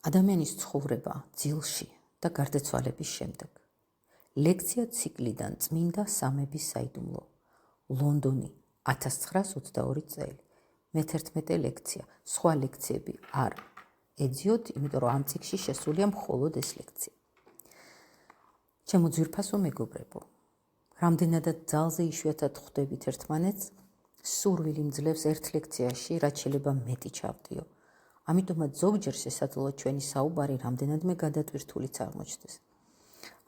ადამიანის ცხოვრება ძილში და გარდაცვალების შემდეგ. ლექცია ციკლიდან წმინდა სამების საიდუმლო. ლონდონი 1922 წელი. მე-11 ლექცია. სხვა ლექციები არ ეძიოთ, იმიტომ რომ ამ ციკლში შესულია მხოლოდ ეს ლექცია. ჩემო ძვირფასო მეგობრებო, რამდენადაც ძალზე იშვიათად ხვდებით ერთმანეთს, სურვილი მძლევს ერთ ლექციაში რაც შეიძლება მეტი ჩავდიო. ამიტომაც ზოგჯერ შესაძლოა ჩვენი საუბარი რამდენადმე გადატვირთულიც აღმოჩნდეს.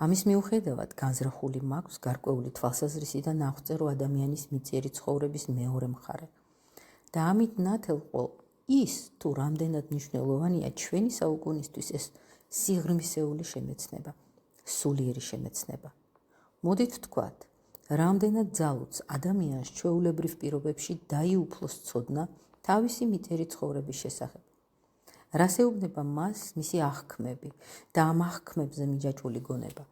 ამის მიუხედავად განზრახული მაქვს გარკვეული თვალსაზრისიდან აღწერო ადამიანის მიწიერი ცხოვრების მეორე მხარე. და ამით ნათელყო ის თუ რამდენად მნიშვნელოვანია ჩვენი საუკუნისთვის ეს სიღრმისეული შემეცნება, სულიერი შემეცნება. მოდით ვთქვათ, რამდენად ძალუც ადამიანს ჩვეულებრივ პირობებში დაიუფლოს ცოდნა თავისი მიწიერი ცხოვრების შესახებ. რას ეუბნება მას მისი აღქმები და ამ აღქმებზე მიჯაჭვული გონება.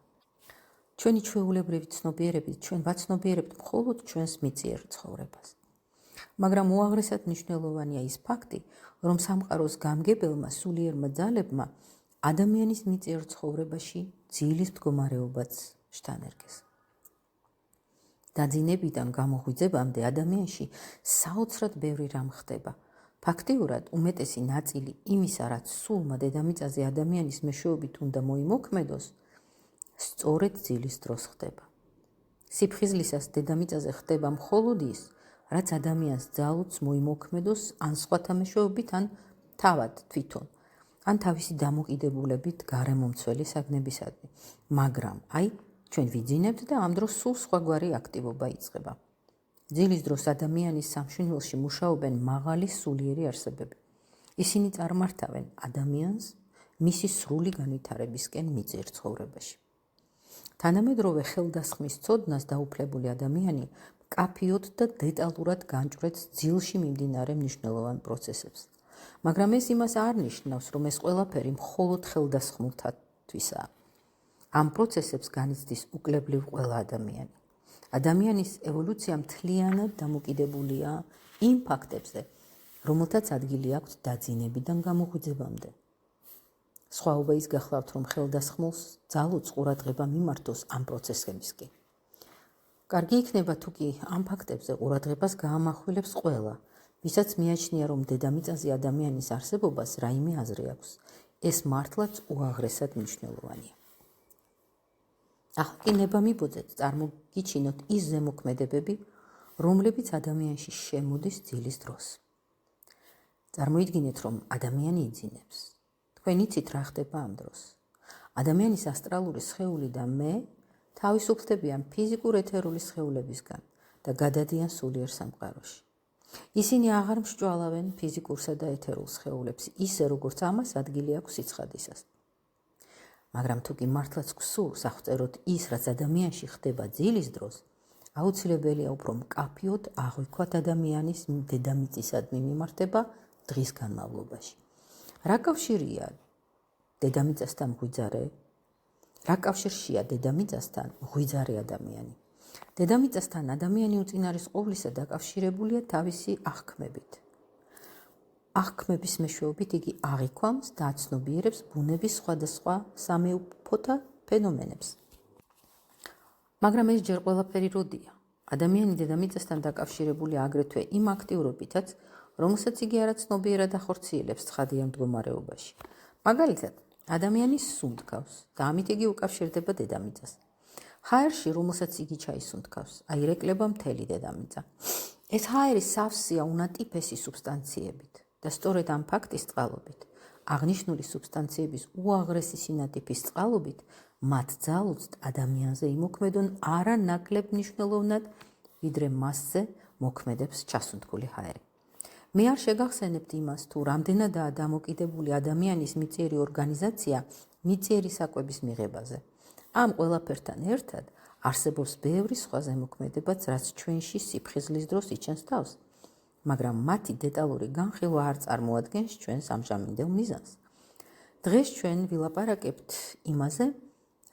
ჩვენი ჩვეულებრივი ცნობიერებით ჩვენ ვაცნობიერებთ მხოლოდ ჩვენს მიწიერ ცხოვრებას. მაგრამ უაღრესად მნიშვნელოვანია ის ფაქტი, რომ სამყაროს გამგებელმა სულიერმა ძალებმა ადამიანის მიწიერ ცხოვრებაში ძილის მდგომარეობაც შთანერგეს. დაძინებიდან გამოღვიძებამდე ადამიანში საოცრად ბევრი რამ ხდება. ფაქტიურად უმეტესი ნაწილი იმისა, რაც სულმა დედამიწაზე ადამიანის მეშვეობით უნდა მოიმოქმედოს, სწორედ ძილის დროს ხდება. სიფხიზლისას დედამიწაზე ხდება მხოლოდ ის, რაც ადამიანს ძალუც მოიმოქმედოს ან სხვათა მეშვეობით, ან თავად თვითონ, ან თავისი დამოკიდებულებით გარემომცველი საგნებისადმი. მაგრამ ჩვენ ვიძინებთ და ამ დროს სულ სხვაგვარი აქტივობა იწყება. ძილის დროს ადამიანის სამშვილდეში მუშაობენ მაღალი სულიერი არსებები. ისინი წარმართავენ ადამიანს მისი სრული განვითარებისკენ მიწიერ ცხოვრებაში. თანამედროვე ხელდასხმის ცოდნას დაუფლებული ადამიანი მკაფიოდ და დეტალურად განჭვრეტს ძილში მიმდინარე მნიშვნელოვან პროცესებს. მაგრამ ეს იმას არ ნიშნავს, რომ ეს ყველაფერი მხოლოდ ხელდასხმულთათვისაა. ამ პროცესებს განიცდის უკლებლივ ყველა ადამიანი. ადამიანის ევოლუცია მთლიანად დამოკიდებულია იმ ფაქტებზე, რომელთაც ადგილი აქვს დაძინებიდან გამოღვიძებამდე. სხვაობა ის გახლავთ, რომ ხელდასხმულს ძალუც ყურადღება მიმართოს ამ პროცესებისკენ. კარგი იქნება თუ კი ამ ფაქტებზე ყურადღებას გაამახვილებს ყველა, ვისაც მიაჩნია, რომ დედამიწაზე ადამიანის არსებობას რაიმე აზრი აქვს. ეს მართლაც უაღრესად მნიშვნელოვანია. ახლა კი ნება მიბოძეთ, წარმოგიჩინოთ ის ზემოქმედებები, რომლებიც ადამიანში შემოდის ძილის დროს. წარმოიდგინეთ, რომ ადამიანი იძინებს. თქვენ იცით რა ხდება ამ დროს. ადამიანის ასტრალური სხეული და მე თავისუფლდებიან ფიზიკურ ეთერული სხეულებისგან და გადადიან სულიერ სამყაროში. ისინი აღარ მსჯვალავენ ფიზიკურსა და ეთერულ სხეულებს, ისე როგორც ამას ადგილი აქვს სიცხადისას. მაგრამ თუ კი მართლაც გსურს აღწეროთ ის, რაც ადამიანში ხდება ძილის დროს, აუცილებელია უფრო მკაფიოდ აღვიქვათ ადამიანის დედამიწისადმი მიმართება დღის განმავლობაში. რა კავშირია დედამიწასთან ღვიძარე? რა კავშირშია დედამიწასთან ღვიძარე ადამიანი? დედამიწასთან ადამიანი უწინარეს ყოვლისა დაკავშირებულია თავისი აღქმებით. აღქმების მეშვეობით იგი აღიქვამს და აცნობიერებს ბუნების სხვადასხვა სამეუფოთა ფენომენებს. მაგრამ ეს ჯერ ყველაფერი როდია? ადამიანი დედამიწასთან დაკავშირებულია აგრეთვე იმ აქტიურობითაც, რომელსაც იგი არაცნობიერად ახორციელებს ცხადიან მდგომარეობაში. მაგალითად, ადამიანის სუნთქავს და ამით იგი უკავშირდება დედამიწას. ჰაერში, რომელსაც იგი ჩაისუნთქავს, აირეკლება მთელი დედამიწა. ეს ჰაერი სავსეა უნატიფესი სუბსტანციებით. და სწორედ ამ ფაქტის წყალობით, აღნიშნული სუბსტანციების უაღრესი სინატიფის წყალობით, მათ ძალუძთ ადამიანზე იმოქმედონ არანაკლებ მნიშვნელოვნად, ვიდრე მასზე მოქმედებს ჩასუნთქული ჰაერი. მე არ შეგახსენებთ იმას, თუ რამდენადაა დამოკიდებული ადამიანის მიწიერი ორგანიზაცია მიწიერი საკვების მიღებაზე. ამ ყველაფერთან ერთად არსებობს ბევრი სხვა ზემოქმედებაც, რაც ჩვენში სიფხიზლის დროს იჩენს თავს. მაგრამ მათი დეტალური განხილვა არ წარმოადგენს ჩვენს ამჟამინდელ მიზანს. დღეს ჩვენ ვილაპარაკებთ იმაზე,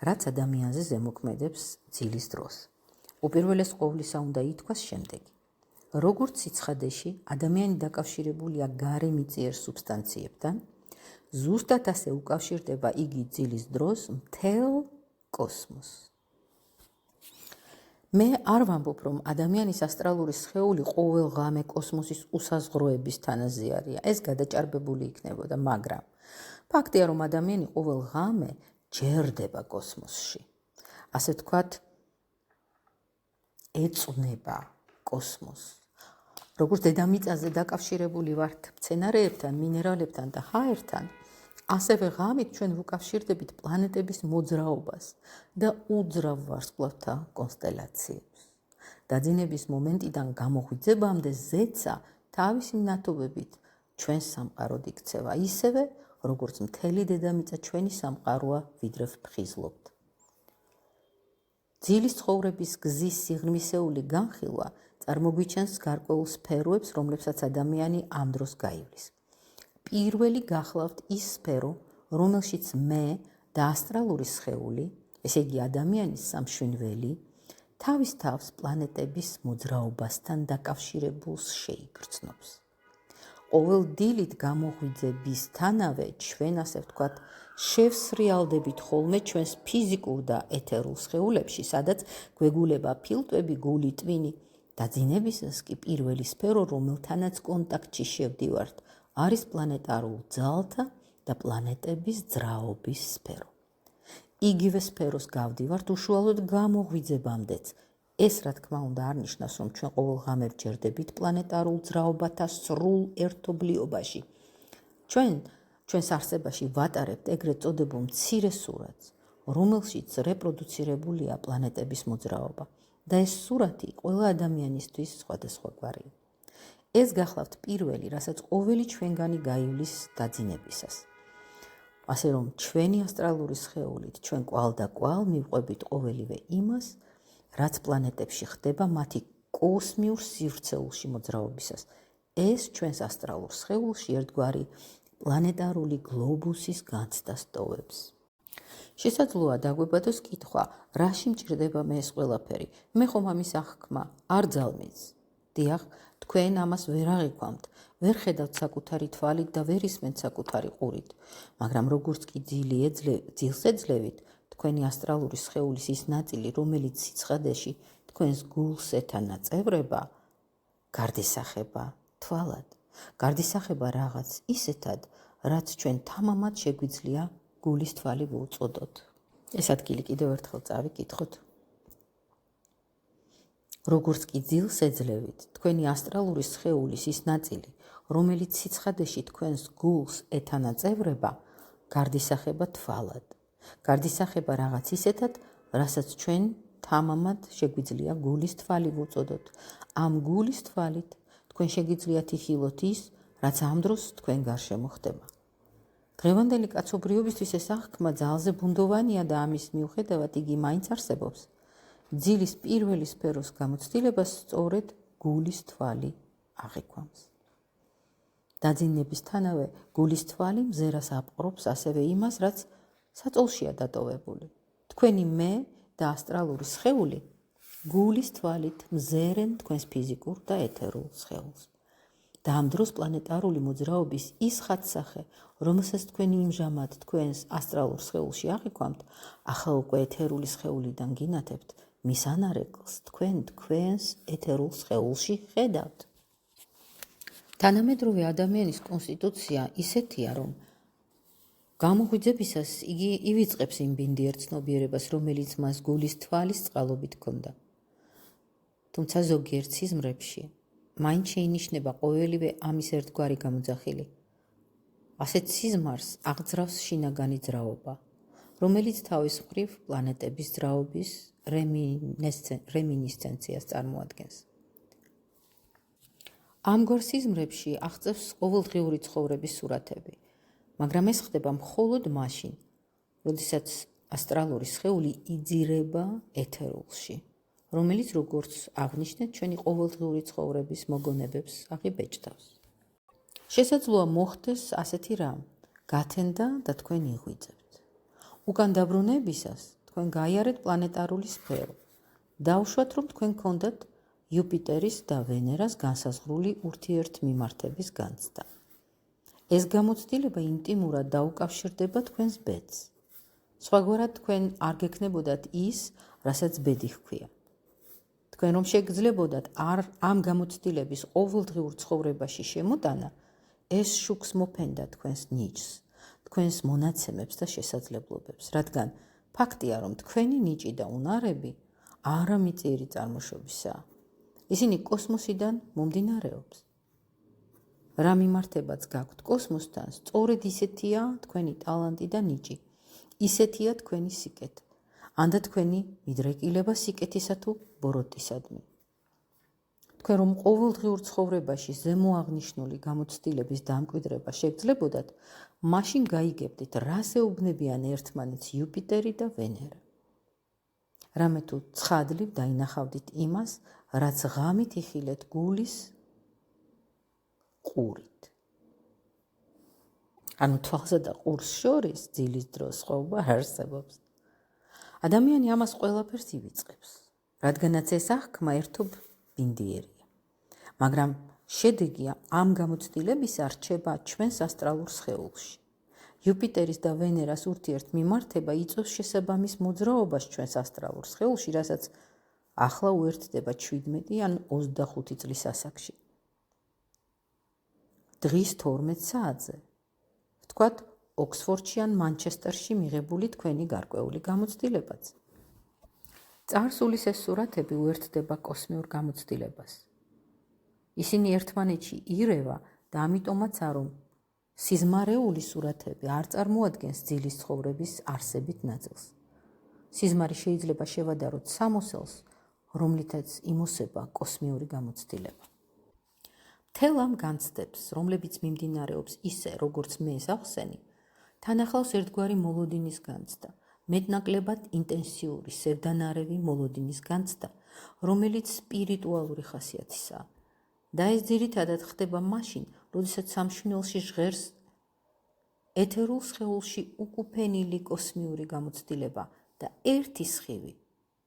რაც ადამიანზე ზემოქმედებს ძილის დროს. უპირველეს ყოვლისა უნდა ითქვას შემდეგი. როგორც სიცხადეში ადამიანი დაკავშირებულია გარე მიწიერ სუბსტანციებთან, ზუსტად ასე უკავშირდება იგი ძილის დროს მთელ კოსმოსს. მე არ ვამბობ, რომ ადამიანის ასტრალური სხეული ყოველ ღამე კოსმოსის უსაზღროების თანაზიარია. ეს გადაჭარბებული იქნებოდა, მაგრამ ფაქტია, რომ ადამიანი ყოველ ღამე ჯერდება კოსმოსში. ასე ვთქვათ, ეწუნება კოსმოსს. როგორც დედამიწაზე დაკავშირებული ვართ მცენარეებთან, მინერალებთან და ჰაერთან, ასევე ღამით ჩვენ ვუკავშირდებით პლანეტების მოძრაობას და უძრავ ვარსკვლავთა კონსტელაციებს. დაძინების მომენტიდან გამოღვიძებამდე ზეცა თავისი მნათობებით ჩვენს სამყაროდ იქცევა, ისევე როგორც მთელი დედამიწა ჩვენი სამყაროა, ვიდრე ვფხიზლობთ. ძილის ცხოვრების გზის სიღრმისეული განხილვა წარმოგვიჩენს გარკვეულ სფეროებს, რომლებსაც ადამიანი ამ დროს გაივლის. პირველი გახლავთ ის სფერო, რომელშიც მე და ასტრალური სხეული, ესე იგი ადამიანის სამშვენველი, თავის თავს პლანეტების მოძრაობასთან დაკავშირებულს შეიგრძნობს. ყოველ დილით გამოღვიძებისთანავე ჩვენ, ასე ვთქვათ, შევსრიალდებით ხოლმე ჩვენს ფიზიკურ და ეთერულ სხეულებში, სადაც გვეგულება ფილტვები, გული, ტვინი. დაძინებისას კი პირველი სფერო, რომელთანაც კონტაქტში შევდივართ, არის პლანეტარულ ძალთა და პლანეტების ძრაობის სფერო. იგივე სფეროს გავდივართ უშუალოდ გამოღვიძებამდეც. ეს, რა თქმა უნდა, არ ნიშნავს, რომ ჩვენ ყოველ ღამე ვჯერდებით პლანეტარულ ძრაობათა სრულ ერთობლიობაში. ჩვენს არსებაში ვატარებთ ეგრეთ წოდებულ მცირე სურათს, რომელშიც რეპროდუცირებულია პლანეტების მოძრაობა და ეს სურათი ყველა ადამიანისთვის სხვადასხვაგვარია. ეს გახლავთ პირველი, რასაც ყოველი ჩვენგანი გაივლის დაძინებისას. ასე რომ ჩვენი ასტრალური სხეულით ჩვენ კვალ და კვალ მივყვებით ყოველივე იმას, რაც პლანეტებში ხდება მათი კოსმიურ სივრცეულში მოძრაობისას. ეს ჩვენს ასტრალურ სხეულში ერთგვარი პლანეტარული გლობუსის განცდას ტოვებს. შესაძლოა დაგვებადოს კითხვა, რაში მჭირდება მე ეს ყველაფერი? მე ხომ ამის აღქმა არ ძალმის. დიახ, თქვენ ამას ვერ აღიქვამთ, ვერ ხედავთ საკუთარი თვალით და ვერ ისმენთ საკუთარი ყურით, მაგრამ როგორც კი ძილს ეძლევით, თქვენი ასტრალური სხეულის ის ნაწილი, რომელიც სიცხადეში თქვენს გულს ეთანაწევრება, გარდისახება თვალად, გარდისახება რაღაც ისეთად, რაც ჩვენ თამამად შეგვიძლია გულის თვალი ვუწოდოთ. ეს ადგილი კიდევ ერთხელ წავიკითხოთ. როგორც კი ძილს ეძლევით, თქვენი ასტრალური სხეულის ის ნაწილი, რომელიც სიცხადეში თქვენს გულს ეთანაწევრება, გარდისახება თვალად. გარდისახება რაღაც ისეთად, რასაც ჩვენ თამამად შეგვიძლია გულის თვალი ვუწოდოთ. ამ გულის თვალით თქვენ შეგიძლიათ იხილოთ ის, რაც ამ დროს თქვენ გარშემო ხდება. დღევანდელი კაცობრიობისთვის ეს აღქმა ძალზე ბუნდოვანია და ამის მიუხედავად იგი მაინც არსებობს. ძილის პირველი სფეროს გამოცდილებას სწორედ გულის თვალი აღიქვამს. დაძინებისთანავე გულის თვალი მზერას აპყრობს ასევე იმას, რაც საწოლშია დატოვებული. თქვენი მე და ასტრალური სხეული გულის თვალით მზერენ თქვენს ფიზიკურ და ეთერულ სხეულს. და ამ დროს პლანეტარული მოძრაობის ის ხატსახე, რომელსაც თქვენი იმჟამად თქვენს ასტრალურ სხეულში აღიქვამთ, ახლა უკვე ეთერული სხეულიდან გინათებთ, მის ანარეკლს თქვენს ეთერულ სხეულში ხედავთ. თანამედროვე ადამიანის კონსტიტუცია ისეთია, რომ გამოღვიძებისას იგი ივიწყებს იმ ბინდიერ ცნობიერებას, რომელიც მას გულის თვალის წყალობით ჰქონდა. თუმცა ზოგიერთ სიზმრებში მაინც შეინიშნება ყოველივე ამის ერთგვარი გამოძახილი. ასეთ სიზმარს აღძრავს შინაგანი ძრაობა, რომელიც თავის მხრივ პლანეტების ძრაობის რემინისცენციას წარმოადგენს. ამგვარ სიზმრებში აღწევს ყოველდღიური ცხოვრების სურათები, მაგრამ ეს ხდება მხოლოდ მაშინ, როდესაც ასტრალური სხეული იძირება ეთერულში, რომელიც, როგორც აღნიშნეთ, ჩვენი ყოველდღიური ცხოვრების მოგონებებს აღიბეჭდავს. შესაძლოა მოხდეს ასეთი რამ, გათენდა და თქვენ იღვიძებთ. უკან დაბრუნებისას თქვენ გაიარეთ პლანეტარული სფერო. დაუშვათ, რომ თქვენ გქონდათ იუპიტერის და ვენერას განსაზღვრული ურთიერთმიმართების განცდა. ეს გამოცდილება ინტიმურად დაუკავშირდება თქვენს ბედს. სხვაგვარად თქვენ არ გექნებოდათ ის, რასაც ბედი ჰქვია. თქვენ რომ შეგძლებოდათ ამ გამოცდილების ყოველდღიურ ცხოვრებაში შემოტანა, ეს შუქს მოფენდა თქვენს ნიჭს, თქვენს მონაცემებს და შესაძლებლობებს, რადგან ფაქტია, რომ თქვენი ნიჭი და უნარები არა მიწიერი წარმოშობისაა. ისინი კოსმოსიდან მომდინარეობს. რა მიმართებაც გაქვთ კოსმოსთან, სწორედ ისეთია თქვენი ტალანტი და ნიჭი, ისეთია თქვენი სიკეთე, ანდა თქვენი მიდრეკილება სიკეთისა თუ ბოროტისადმი. თქვენ რომ ყოველდღიურ ცხოვრებაში ზემოაღნიშნული გამოცდილების დამკვიდრება შეგძლებოდათ, მაშინ გაიგებდით, რას ეუბნებიან ერთმანეთს იუპიტერი და ვენერა. რამე თუ ცხადლივ დაინახავდით იმას, რაც ღამით იხილეთ გულის ყურით. ანუ თვალსა და ყურს შორის ძილის დროს ხვობა არსებობს. ადამიანი ამას ყველაფერს ივიწყებს, რადგანაც ეს აღქმა ერთობ ბინდიერია. მაგრამ შედეგი ამ გამოცდილებისა რჩება ჩვენს ასტრალურ სხეულში. იუპიტერის და ვენერას ურთიერთმიმართება იწვევს შესაბამის მოძრაობას ჩვენს ასტრალურ სხეულში, რასაც ახლა უერთდება 17 ან 25 წლის ასაკში. დღის 12 საათზე, ვთქვათ, ოქსფორდში ან მანჩესტერში მიღებული თქვენი გარკვეული გამოცდილებაც. წარსულის ეს სურათები უერთდება კოსმიურ გამოცდილებას. ისინი ერთმანეთში ირევა და ამიტომაც რომ სიზმარეული სურათები არ წარმოადგენს ძილის ცხოვრების არსებით ნაწილს. სიზმარი შეიძლება შევადაროთ სამოსელს, რომლითაც იმოსება კოსმიური გამოცდილება. მთელ ამ განცდებს, რომლებიც მიმდინარეობს ისე, როგორც მე ავხსენი, თან ახლავს ერთგვარი მოლოდინის განცდა, მეტნაკლებად ინტენსიური, სევდანარევი მოლოდინის განცდა, რომელიც სპირიტუალური ხასიათისაა. და ეს ძირითადად ხდება მაშინ, როდესაც სამშვენელში ჟღერს ეთერულ სხეულში უკუფენილი კოსმიური გამოცდილება და ერთი სხივი,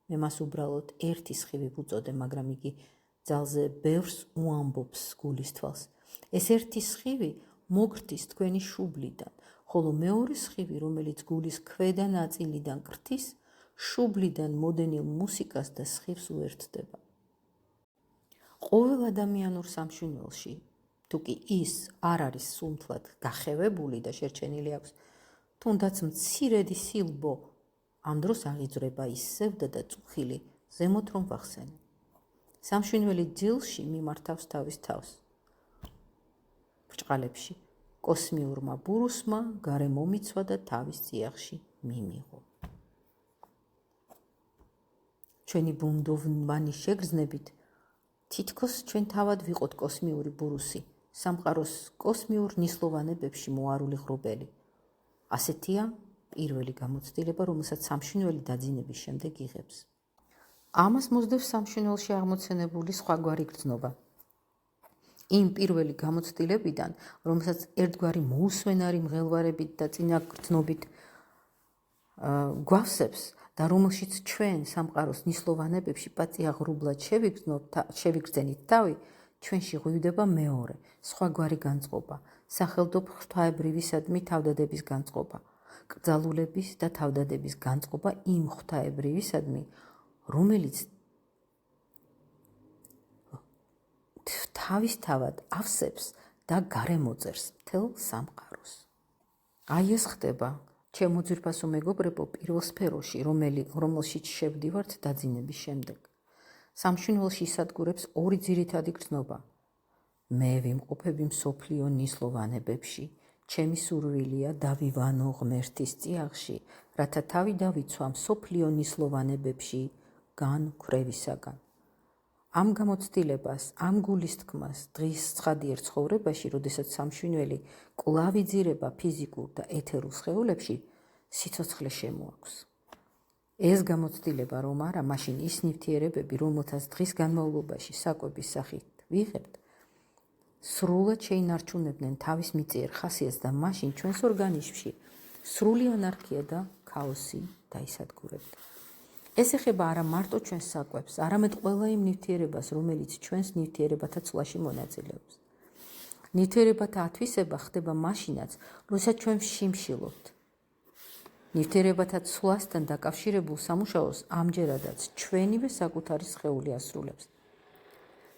მე მას უბრალოდ ერთი სხივი ვუწოდე, მაგრამ იგი ძალზე ბევრს უამბობს გულის თვალს. ეს ერთი სხივი მოგრდის თქვენი შუბლიდან, ხოლო მეორე სხივი, რომელიც გულის ქვედა ნაწილიდან კრთის, შუბლიდან მოდენილ მუსიკას და სხივს უერთდება. ყოველ ადამიანურ სამშვენელში, თუ კი ის არ არის სულთლად გახევებული და შერჩენილი აქვს, თუნდაც მცირედი სილბო, ამ დროს აღიძვრება ის სევდა და წუხილი, ზემოთ რომ ვახსენე. სამშვენელი ძილში მიმართავს თავის თავს. ბრჭყალებში კოსმიურმა ბურუსმა გარე მომიცვა და თავის წიაღში მიმიღო. ჩვენი ბუნდოვანი შეგრძნებით, თითქოს ჩვენ თავად ვიყოთ კოსმიური ბურუსი, სამყაროს კოსმიურ ნისლოვანებებში მოარული ღრუბელი. ასეთია პირველი გამოცდილება, რომელსაც სამშვენელი დაძინების შემდეგ იღებს. ამას მოსდევს სამშვენელში აღმოცენებული სხვაგვარი გრძნობა. იმ პირველი გამოცდილებიდან, რომელსაც ერთგვარი მოუსვენარი მღელვარებით და წინაგრძნობით გვავსებს და რომელშიც ჩვენ სამყაროს ნისლოვანებებში პაწიაღრუბლად შევიგრძენით თავი, ჩვენში ღვივდება მეორე, სხვაგვარი განწყობა, სახელდობ ღვთაებრივისადმი თავდადების განწყობა, კრძალულების და თავდადების განწყობა იმ ღვთაებრივისადმი, რომელიც თავისთავად ავსებს და გარემოწერს მთელ სამყაროს. აი ეს ხდება ჩემო ძვირფასო მეგობრებო პირველ სფეროში, რომელშიც შევდივართ დაძინების შემდეგ. სამშვენელში ისადგურებს ორი ძირითადი გრძნობა. მე ვიმყოფები მსოფლიო ნისლოვანებებში, ჩემი სურვილია დავივანო ღმერთის წიაღში, რათა თავი დავიცვა მსოფლიო ნისლოვანებებში განქვრევისაგან. ამ გამოცდილებას, ამ გულის თქმას დღის ცხადიერ ცხოვრებაში, როდესაც სამშვენელი კვლავ იძირება ფიზიკურ და ეთერულ სხეულებში, სიცოცხლე შემოაქვს. ეს გამოცდილება რომ არა, მაშინ ის ნივთიერებები, რომელთაც დღის განმავლობაში საკვების სახით ვიღებთ, სრულად შეინარჩუნებდნენ თავის მიწიერ ხასიათს და მაშინ ჩვენს ორგანიზმში სრული ანარქია და ქაოსი დაისადგურებდა. ეს ეხება არა მარტო ჩვენს საკვებს, არამედ ყველა იმ ნივთიერებას, რომელიც ჩვენს ნივთიერებათა ცვლაში მონაწილეობს. ნივთიერებათა ათვისება ხდება მაშინაც, როდესაც ჩვენ ვშიმშილობთ. ნივთიერებათა ცვლასთან დაკავშირებულ სამუშაოს ამჯერადაც ჩვენივე საკუთარი სხეული ასრულებს.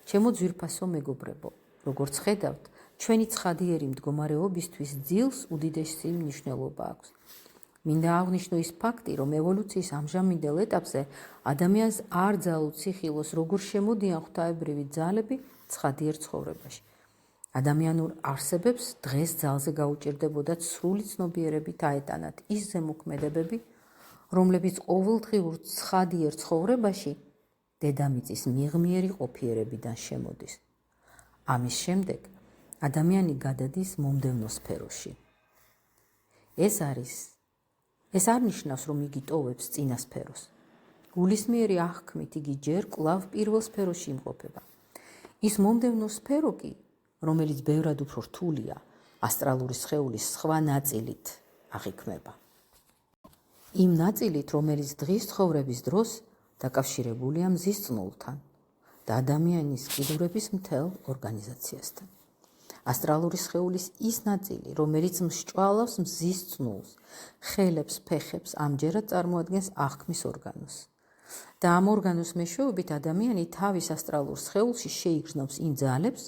ჩემო ძვირფასო მეგობრებო, როგორც ხედავთ, ჩვენი ცხადიერი მდგომარეობისთვის ძილს უდიდესი მნიშვნელობა აქვს. მინდა აღვნიშნო ის ფაქტი, რომ ევოლუციის ამჟამინდელ ეტაპზე ადამიანს არ ძალუციხილოს, როგორ შემოდიან ღვთაებრივი ძალები ცხადიერ ცხოვრებაში. ადამიანურ არსებებს დღეს ძალზე გაუჭირდებოდათ სრული ცნობიერებით აეტანათ ის ზემოქმედებები, რომლებიც ყოველდღიურ ცხადიერ ცხოვრებაში დედამიწის მიღმიერი ყოფიერებიდან შემოდის. ამის შემდეგ ადამიანი გადადის მომდევნო სფეროში. ეს არ ნიშნავს, რომ იგი ტოვებს წინა სფეროს. გულისმიერი აღქმით იგი ჯერ კვლავ პირველ სფეროში იმყოფება. ის მომდევნო სფერო კი, რომელიც ბევრად უფრო რთულია, ასტრალური სხეულის სხვა ნაწილით აღიქმება. იმ ნაწილით, რომელიც დღის ცხოვრების დროს დაკავშირებულია მზის წნულთან და ადამიანის კიდურების მთელ ორგანიზაციასთან. ასტრალური სხეულის ის ნაწილი, რომელიც მსჭვალავს მზის წნულს, ხელებს, ფეხებს, ამჯერად წარმოადგენს აღქმის ორგანოს. და ამ ორგანოს მეშვეობით ადამიანი თავის ასტრალურ სხეულში შეიგრძნობს იმ ძალებს,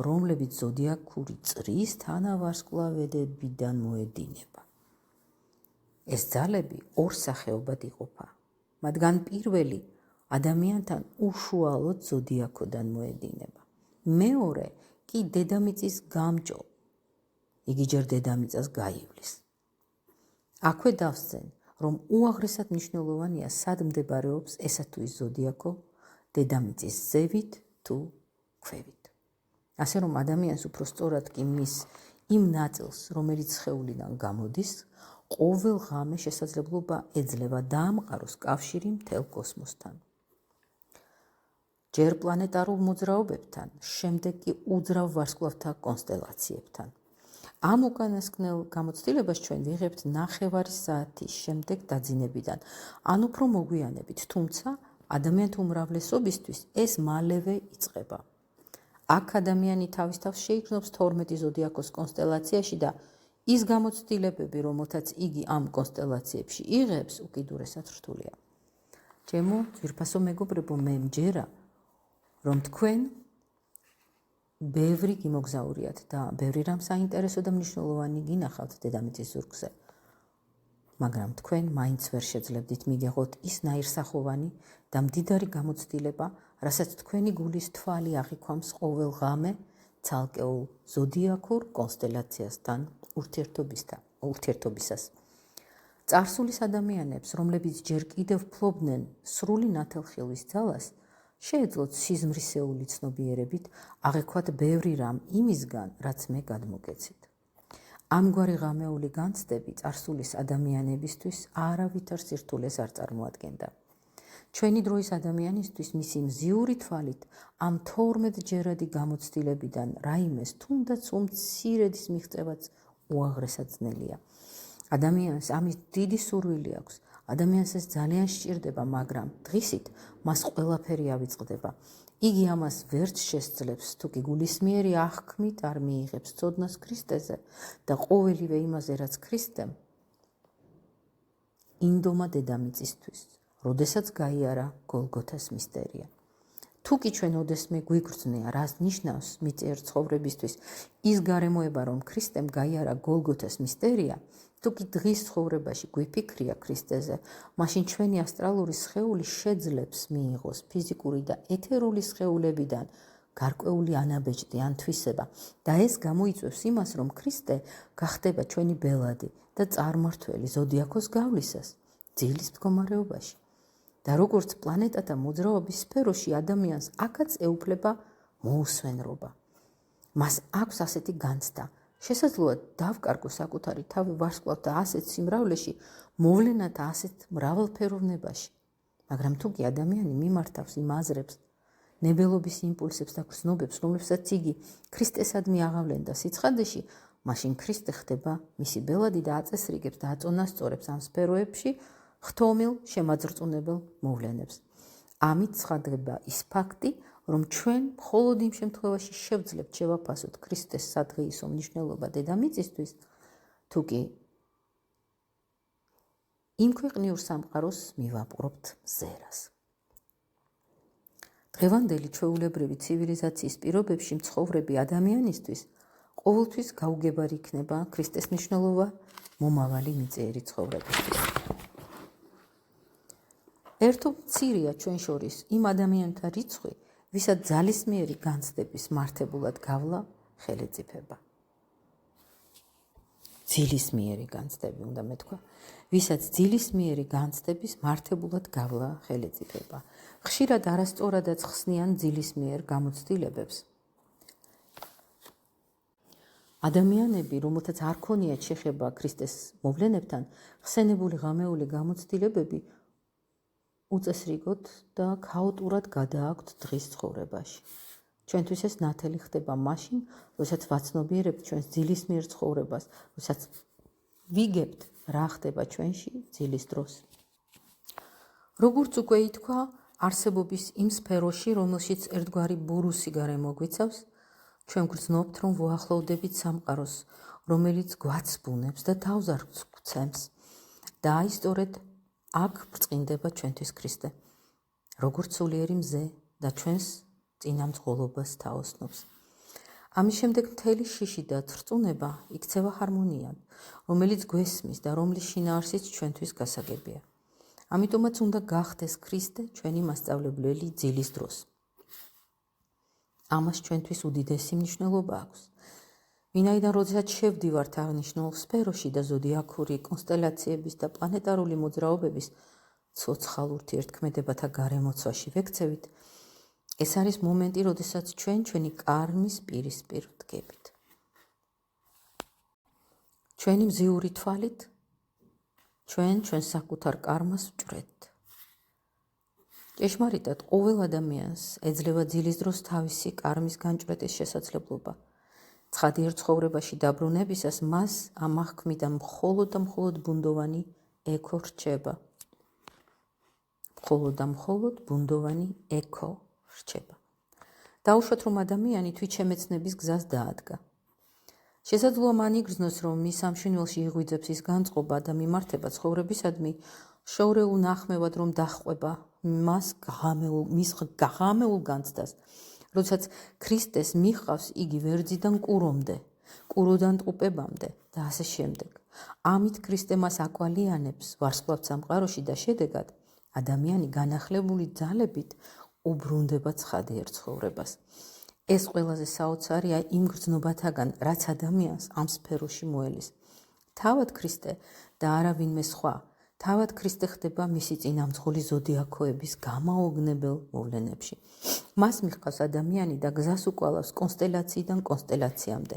რომლებიც ზოდიაქური წრის თანავარსკვლავედებიდან მოედინება. ეს ძალები ორ სახეობად იყოფა. მათგან პირველი ადამიანთან უშუალოდ ზოდიაქოდან მოედინება. მეორე კი დედამიწის გამჭო. იგი ჯერ დედამიწას გაივლის. აქვე დავსწენ, რომ უაღრესად მნიშვნელოვანია, სად მდებარეობს ესა თუ ის ზოდიაქო, დედამიწის ზევით თუ ქვევით. ასე რომ ადამიანს უფრო სწორად კი მის იმ ნაწილს, რომელიც სხეულიდან გამოდის, ყოველ ღამე შესაძლებლობა ეძლევა დაამყაროს კავშირი მთელ კოსმოსთან. ჯერ პლანეტარულ მოძრაობებთან, შემდეგ კი უძრავ ვარსკვლავთა კონსტელაციებთან. ამ უკანასკნელ გამოცდილებას ჩვენ ვიღებთ 9 საათის შემდეგ დაძინებიდან, ან უფრო მოგვიანებით, თუმცა ადამიანთა უმრავლესობისთვის ეს მალევე იწყება. აქ ადამიანი თავის თავს შეიგრძნობს 12 ზოდიაქოს კონსტელაციაში და ის გამოცდილებები, რომელთაც იგი ამ კონსტელაციებში იღებს, უკიდურესად რთულია. ჩემო ძვირფასო მეგობრებო, მე მჯერა, რომ თქვენ ბევრი გიმოგზაურიათ და ბევრი რამ საინტერესო და მნიშვნელოვანი გინახავთ დედამიწის ზურგზე. მაგრამ თქვენ მაინც ვერ შეძლებდით მიგეღოთ ის ნაირსახოვანი და მდიდარი გამოცდილება, რასაც თქვენი გულის თვალი აღიქვამს ყოველ ღამე ცალკეულ ზოდიაქურ კონსტელაციასთან ურთიერთობისას. წარსულის ადამიანებს, რომლებიც ჯერ კიდევ ფლობდნენ სრული ნათელხილვის ძალას, შეეძლოთ სიზმრისეული ცნობიერებით აღექვათ ბევრი რამ იმისგან, რაც მე გადმოგეცით. ამგვარი ღამეული განცდები წარსულის ადამიანებისთვის არავითარ სირთულეს არ წარმოადგენდა. ჩვენი დროის ადამიანისთვის მისი მზიური თვალით ამ 12ჯერადი გამოცდილებიდან რაიმეს თუნდაც უმცირედის მიღწევაც უაღრესად ძნელია. ადამიანს ამის დიდი სურვილი აქვს. ადამიანს ეს ძალიან სჭირდება, მაგრამ დღისით მას ყველაფერი ავიწყდება. იგი ამას ვერც შესძლებს, თუ კი გულისმიერი აღქმით არ მიიღებს ცოდნას ქრისტეზე და ყოველივე იმაზე, რაც ქრისტემ ინდომა დედამიწისთვის, როდესაც გაიარა გოლგოთას მისტერია. თუ კი ჩვენ ოდესმე გვიგრძნია, რას ნიშნავს მიწიერ ცხოვრებისთვის ის გარემოება, რომ ქრისტემ გაიარა გოლგოთას მისტერია, თუ კი დღის ცხოვრებაში გვიფიქრია ქრისტეზე, მაშინ ჩვენი ასტრალური სხეული შეძლებს მიიღოს ფიზიკური და ეთერული სხეულებიდან გარკვეული ანაბეჭდი ან თვისება და ეს გამოიწვევს იმას, რომ ქრისტე გახდება ჩვენი ბელადი და წარმმართველი ზოდიაქოს გავლისას ძილის მდგომარეობაში. და როგორც პლანეტათა მოძრაობის სფეროში ადამიანს აქაც ეუფლება მოუსვენრობა. მას აქვს ასეთი განცდა, შესაძლოა დავკარგო საკუთარი თავი ვარსკვლავთა ასეთ სიმრავლეში, მოვლენათა ასეთ მრავალფეროვნებაში. მაგრამ თუ კი ადამიანი მიმართავს იმ აზრებს, ნებელობის იმპულსებს და გრძნობებს, რომლებსაც იგი ქრისტესადმი აღავლენდა სიცხადეში, მაშინ ქრისტე ხდება მისი ბელადი და აწესრიგებს და აწონასწორებს ამ სფეროებში ხთომილ შემაძრწუნებელ მოვლენებს. ამით ცხადდება ის ფაქტი, რომ ჩვენ მხოლოდ იმ შემთხვევაში შევძლებთ შევაფასოთ ქრისტეს სადღეისო მნიშვნელობა დედამიწისთვის, თუ კი იმ ქვეყნიურ სამყაროს მივაპყრობთ ზერას. დღევანდელი ჩვეულებრივი ცივილიზაციის პირობებში მცხოვრები ადამიანისთვის ყოველთვის გაუგებარი იქნება ქრისტეს მნიშვნელობა მომავალი მიწიერი ცხოვრებისთვის. ერთო მცირეა ჩვენ შორის იმ ადამიანთა რიცხვი, ვისაც ძალისმიერი განცდების მართებულად გავლა ხელეწიფება. ძილისმიერი განცდები უნდა მეთქვა, ვისაც ძილისმიერი განცდების მართებულად გავლა ხელეწიფება. ხშირად არასწორადაც ხსნიან ძილისმიერ გამოცდილებებს. ადამიანები, რომელთაც არ ქონიათ შეხება ქრისტეს მოვლენებთან, ხსენებული ღამეული გამოცდილებები უწესრიგოდ და ქაოტურად გადააქვთ დღის ცხოვრებაში. ჩვენთვის ეს ნათელი ხდება მაშინ, როდესაც ვაცნობიერებთ ჩვენს ძილისმიერ ცხოვრებას, როდესაც ვიგებთ რა ხდება ჩვენში ძილის დროს. როგორც უკვე ითქვა, არსებობის იმ სფეროში, რომელშიც ერთგვარი ბურუსი გარემოგვიცავს, ჩვენ გრძნობთ, რომ ვუახლოვდებით სამყაროს, რომელიც გვაცბუნებს და თავზარს გვცემს. და აი სწორედ აქ ბრწყინდება ჩვენთვის ქრისტე, როგორც სულიერი მზე და ჩვენს წინამძღოლობას თაოსნობს. ამის შემდეგ მთელი შიში და ცრწუნება იქცევა ჰარმონიად, რომელიც გვესმის და რომლის შინაარსიც ჩვენთვის გასაგებია. ამიტომაც უნდა გახდეს ქრისტე ჩვენი მასწავლებელი ძილის დროს. ამას ჩვენთვის უდიდესი მნიშვნელობა აქვს. ვინაიდან როდესაც შევდივართ აღნიშნულ სფეროში და ზოდიაქური კონსტელაციების და პლანეტარული მოძრაობების ცოცხალ ურთიერთქმედებათა გარემოცვაში ვექცევით, ეს არის მომენტი, როდესაც ჩვენ ჩვენი კარმის პირისპირ ვდგებით. ჩვენი მზიური თვალით ჩვენ საკუთარ კარმას ვჭრეთ. ჭეშმარიტად, ყოველ ადამიანს ეძლევა ძილის დროს თავისი კარმის განჭვრეტის შესაძლებლობა. ცხადიერ ცხოვრებაში დაბრუნებისას მას ამ აღქმიდან მხოლოდ და მხოლოდ ბუნდოვანი ექო რჩება. მხოლოდ და მხოლოდ ბუნდოვანი ექო რჩება. დაუშვათ, რომ ადამიანი თვითშემეცნების გზას დაადგა. შესაძლოა მან იგრძნოს, რომ მის სამშინველში იღვიძებს ის განწყობა და მიმართება ცხოვრებისადმი შორეულ ნახმევად, რომ დაჰყვება მის ღამეულ განცდას, როდესაც ქრისტეს მიჰყავს იგი ვერძიდან კურომდე, კუროდან ტყუპებამდე და ასე შემდეგ. ამით ქრისტე მას აკვალიანებს ვარსკვლავ სამყაროში და შედეგად ადამიანი განახლებული ძალებით უბრუნდება ცხადიერ ცხოვრებას. ეს ყველაზე საოცარია იმ გრძნობათაგან, რაც ადამიანს ამ სფეროში მოელის. თავად ქრისტე და არავინმე სხვა, თავად ქრისტე ხდება მისი წინამძღოლი ზოდიაქოების გამაოგნებელ მოვლენებში. მას მიჰყავს ადამიანი და გზას უკვალავს კონსტელაციიდან კონსტელაციამდე,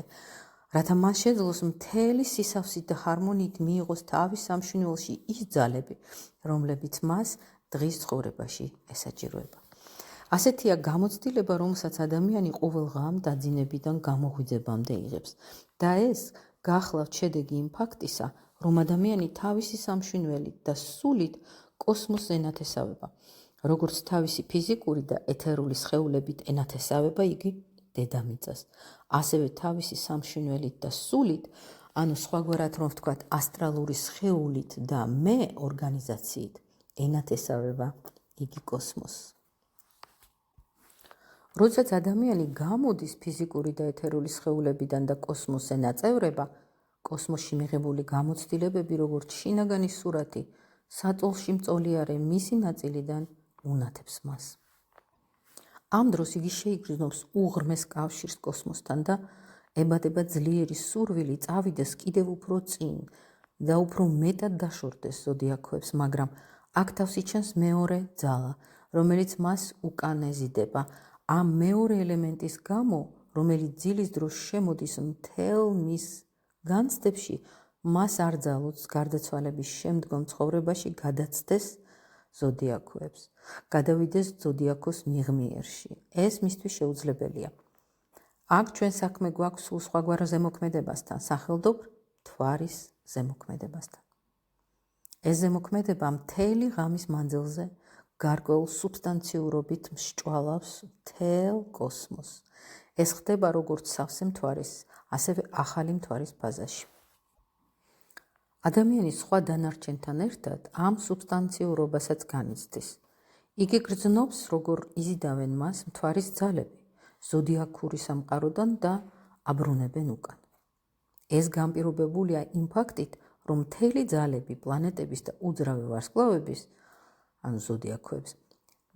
რათა მას შეძლოს მთელი სისავსით და ჰარმონიით მიიღოს თავის სამშინველში ის ძალები, რომლებიც მას დღის ცხოვრებაში ესაჭიროება. ასეთია გამოცდილება, რომელსაც ადამიანი ყოველ ღამ დაძინებიდან გამოღვიძებამდე იღებს. და ეს გახლავთ შედეგი იმ ფაქტისა, რომ ადამიანი თავისი სამშინველით და სულით კოსმოსს ენათესავება. როგორც თავისი ფიზიკური და ეთერული სხეულებით ენათესავება იგი დედამიწას, ასევე თავისი სამშინველით და სულით, ანუ სხვაგვარად რომ ვთქვათ, ასტრალური სხეულით და მე ორგანიზაციით ენათესავება იგი კოსმოსს. როდესაც ადამიანი გამოდის ფიზიკური და ეთერული სხეულებიდან და კოსმოსს ენაწევრება, კოსმოსში მიღებული გამოცდილებები, როგორც შინაგანი სურათი, საწოლში მწოლიარე მისი ნაწილიდან უნათებს მას. ამ დროს იგი შეიგრძნობს უღრმეს კავშირს კოსმოსთან და ებადება ძლიერი სურვილი წავიდეს კიდევ უფრო წინ და უფრო მეტად დაშორდეს ზოდიაქოებს, მაგრამ აქ თავს იჩენს მეორე ძალა, რომელიც მას უკან ეზიდება. ამ მეორე ელემენტის გამო, რომელიც ძილის დროს შემოდის მთელ მის განცდებში, მას არ ძალოts გარდაცვალების შემდგომ ცხოვრებაში გადაცდეს ზოდიაქოებს, გადავიდეს ზოდიაქოს მიღმიერში. ეს მისთვის შეუძლებელია. აქ ჩვენ საქმე გვაქვს სულ სხვაგვარ ზემოქმედებასთან, სახელდობ მთვარის ზემოქმედებასთან. ეს ზემოქმედება მთელი ღამის მანძილზე გარკვეულ სუბსტანციურობით მსჭვალავს მთელ კოსმოსს. ეს ხდება როგორც სავსე მთვარის, ასევე ახალი მთვარის ფაზაში. ადამიანის სხვა დანარჩენთან ერთად ამ სუბსტანციურობასაც განიცდის. იგი გრძნობს, როგორ იზიდავენ მას მთვარის ძალები, ზოდიაქური სამყაროდან და აბრუნებენ უკან. ეს განპირობებულია იმ ფაქტით, რომ მთელი ძალები პლანეტების და უძრავი ვარსკვლავების, ანუ ზოდიაქოების,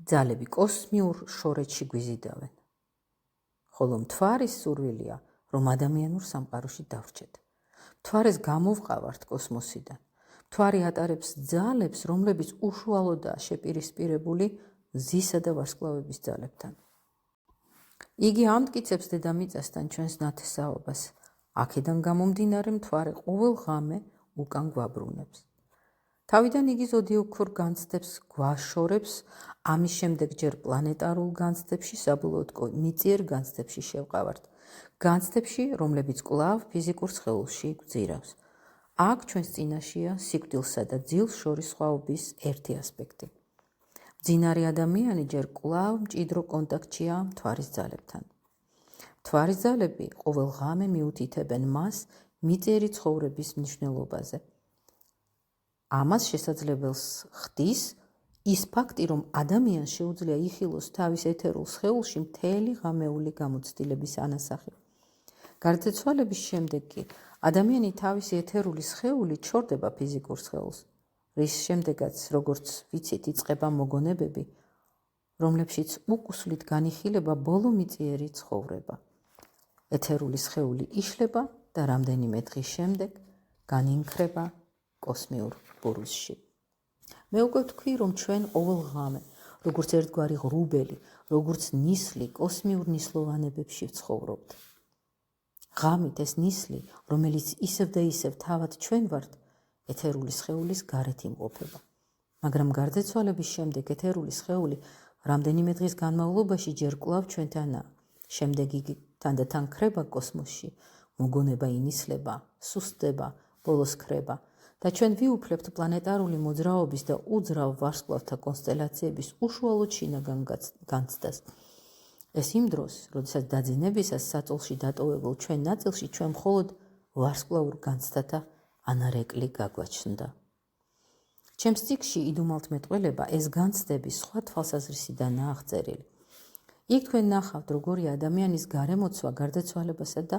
ძალები კოსმიურ შორეთში გვიზიდავენ. ხოლო მთვარის სურვილია, რომ ადამიანურ სამყაროში დავრჩეთ. მთვარეს გამოვყავართ კოსმოსიდან. მთვარი ატარებს ძალებს, რომლებიც უშუალოდაა შეპირისპირებული მზისა და ვარსკვლავების ძალებთან. იგი ამტკიცებს დედამიწასთან ჩვენს ნათესაობას. აქედან გამომდინარე მთვარე ყოველ ღამე უკან გვაბრუნებს. თავიდან იგი ზოდიაქურ განცდებს გვაშორებს, ამის შემდეგ ჯერ პლანეტარულ განცდებში, საბოლოოდ მიწიერ განცდებში შევყავართ. განცდებში, რომლებიც კვლავ ფიზიკურ სხეულში გვძირავს. აქ ჩვენს წინაშეა სიკვდილსა და ძილს შორის სხვაობის ერთი ასპექტი. მძინარე ადამიანი ჯერ კვლავ მჭიდრო კონტაქტშია მთვარის ძალებთან. მთვარის ძალები ყოველ ღამე მიუთითებენ მას მიწიერი ცხოვრების მნიშვნელობაზე. ამას შესაძლებელს ხდის ის ფაქტი, რომ ადამიანს შეუძლია იხილოს თავის ეთერულ სხეულში მთელი ღამეული გამოცდილების ანასახი. გარდაცვალების შემდეგ კი ადამიანი თავისი ეთერული სხეული ჩორდება ფიზიკურ სხეულს, რის შემდეგაც, როგორც ვიცით, იწყება მოგონებები, რომლებშიც უკუსლით განიხილება ბოლო მიწიერი ცხოვრება. ეთერული სხეული იშლება და რამდენიმე დღის შემდეგ განინქრება კოსმიურ ბურუსში. მე უკვე ვთქვი, რომ ჩვენ ყოველ ღამე, როგორც ერთგვარი ღრუბელი, როგორც ნისლი, კოსმიურ ნისლოვანებებში ვცხოვრობთ. ღამით ეს ნისლი, რომელიც ისევ და ისევ თავად ჩვენ ვართ, ეთერული სხეულის გარეთ იმყოფება. მაგრამ გარდაცვალების შემდეგ ეთერული სხეული რამდენიმე დღის განმავლობაში ჯერ კვლავ ჩვენთანაა. შემდეგ იგი თანდათან ქრება კოსმოსში, მოგონება ინისლება, სუსტდება, ბოლოს ქრება და ჩვენ ვიუფლებთ პლანეტარული მოძრაობის და უძრავ ვარსკვლავთა კონსტელაციების უშუალოდ შინაგან განცდას. ეს იმ დროს, როდესაც დაძინებისას საწოლში დატოვებულ ჩვენ ნაწილში ჩვენ მხოლოდ ვარსკვლავურ განცდათა ანარეკლი გაგვაჩნდა. ჩემს წიგნში იდუმალთმეტყველება ეს განცდები სხვა თვალსაზრისიდანაა აღწერილი. იქ თქვენ ნახავთ, როგორია ადამიანის გარემოცვა გარდაცვალებასა და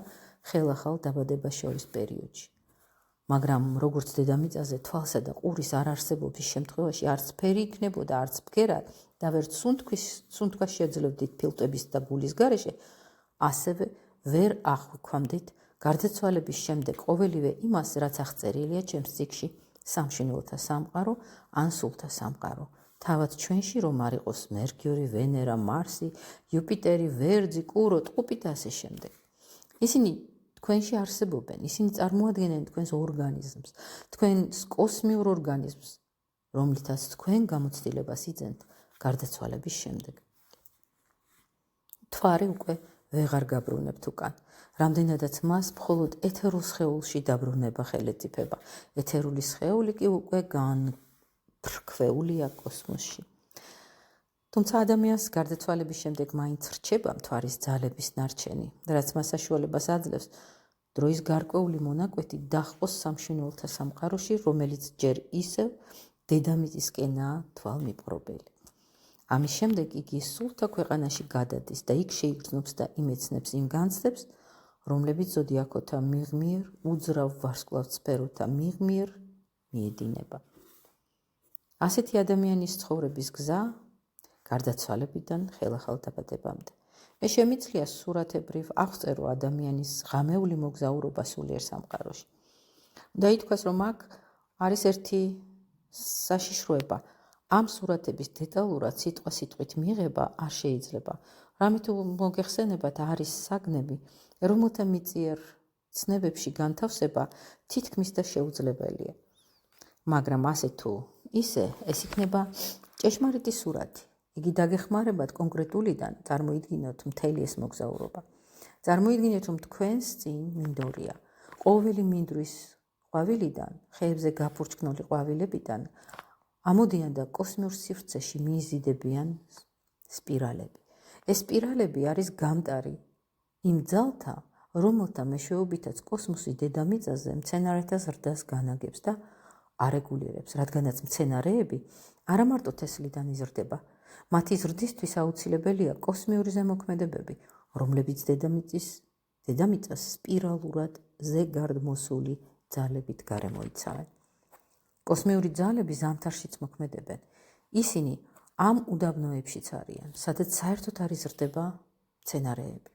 ხელახალ დაბადებას შორის პერიოდში. მაგრამ როგორც დედამიწაზე თვალსა და ყურის არარსებობის შემთხვევაში არც ფერი იქნებოდა, არც ბგერა და ვერც სუნთქვა შეძლებდით ფილტვების და გულის გარეშე, ასევე ვერ აღვქვამდით გარდაცვალების შემდეგ ყოველივე იმას, რაც აღწერილია ჩემს წიგნში სამშინველთა სამყარო ან სულთა სამყარო. თავად ჩვენში რომ არ იყოს მერკიორი, ვენერა, მარსი, იუპიტერი, ვერძი, კურო, ტყუპი და ასე შემდეგ. ისინი თქვენში არსებობენ, ისინი წარმოადგენენ თქვენს ორგანიზმს, თქვენს კოსმიურ ორგანიზმს, რომლითაც თქვენ გამოცდილებას იძენთ გარდაცვალების შემდეგ. მთვარე უკვე ვეღარ გაბრუნებთ უკან. რამდენადაც მას მხოლოდ ეთერულ სხეულში დაბრუნება ხელეთიფება. ეთერული სხეული კი უკვე განფრქვეულია კოსმოსში. თუმცა ადამიანს გარდაცვალების შემდეგ მაინც რჩება მთვარის ძალების ნარჩენი, რაც მას საშუალებას აძლევს დროის გარკვეული მონაკვეთი დაჰყოს სამშინველთა სამყაროში, რომელიც ჯერ ისევ დედამიწისკენაა თვალმიპყრობელი. ამის შემდეგ იგი სულთა ქვეყანაში გადადის და იქ შეიგრძნობს და იმეცნებს იმ განცდებს, რომლებიც ზოდიაქოთა მიღმიერ, უძრავ ვარსკვლავსფეროთა მიღმიერ მიედინება. ასეთი ადამიანის ცხოვრების გზა გარდაცვალებიდან ხელახალ დაბადებამდე. მე შემიძლია სურათებრივ აღწერო ადამიანის ღამეული მოგზაურობა სულიერ სამყაროში. უნდა ითქვას, რომ აქ არის ერთი საშიშროება. ამ სურათების დეტალურად სიტყვით მიღება არ შეიძლება. რამე თუ მოგეხსენებათ, არის საგნები, რომელთა მიწიერ ცნებებში განთავსება თითქმის და შეუძლებელია. მაგრამ ასე თუ ისე, ეს იქნება ჭეშმარიტი სურათი. იგი დაგეხმარებათ კონკრეტულიდან წარმოიდგინოთ მთელი ეს მოგზაურობა. წარმოიდგინეთ, რომ თქვენს წინ მინდორია. ყოველი მინდვრის ყვავილიდან, ხეებზე გაფურჩქნული ყვავილებიდან ამოდიან და კოსმიურ სივრცეში მიიზიდებიან სპირალები. ეს სპირალები არის გამტარი იმ ძალთა, რომელთა მეშვეობითაც კოსმოსი დედამიწაზე მცენარეთა ზრდას განაგებს და არეგულირებს, რადგანაც მცენარეები არა მარტო თესლიდან იზრდება, მათი ზრდისთვის აუცილებელია კოსმიური ზემოქმედებები, რომლებიც დედამიწას სპირალურად ზეგარდმოსული ძალებით გარემოიცავენ. კოსმიური ძალები ზამთარშიც მოქმედებენ. ისინი ამ უდაბნოებშიც არიან, სადაც საერთოდ არ იზრდება მცენარეები.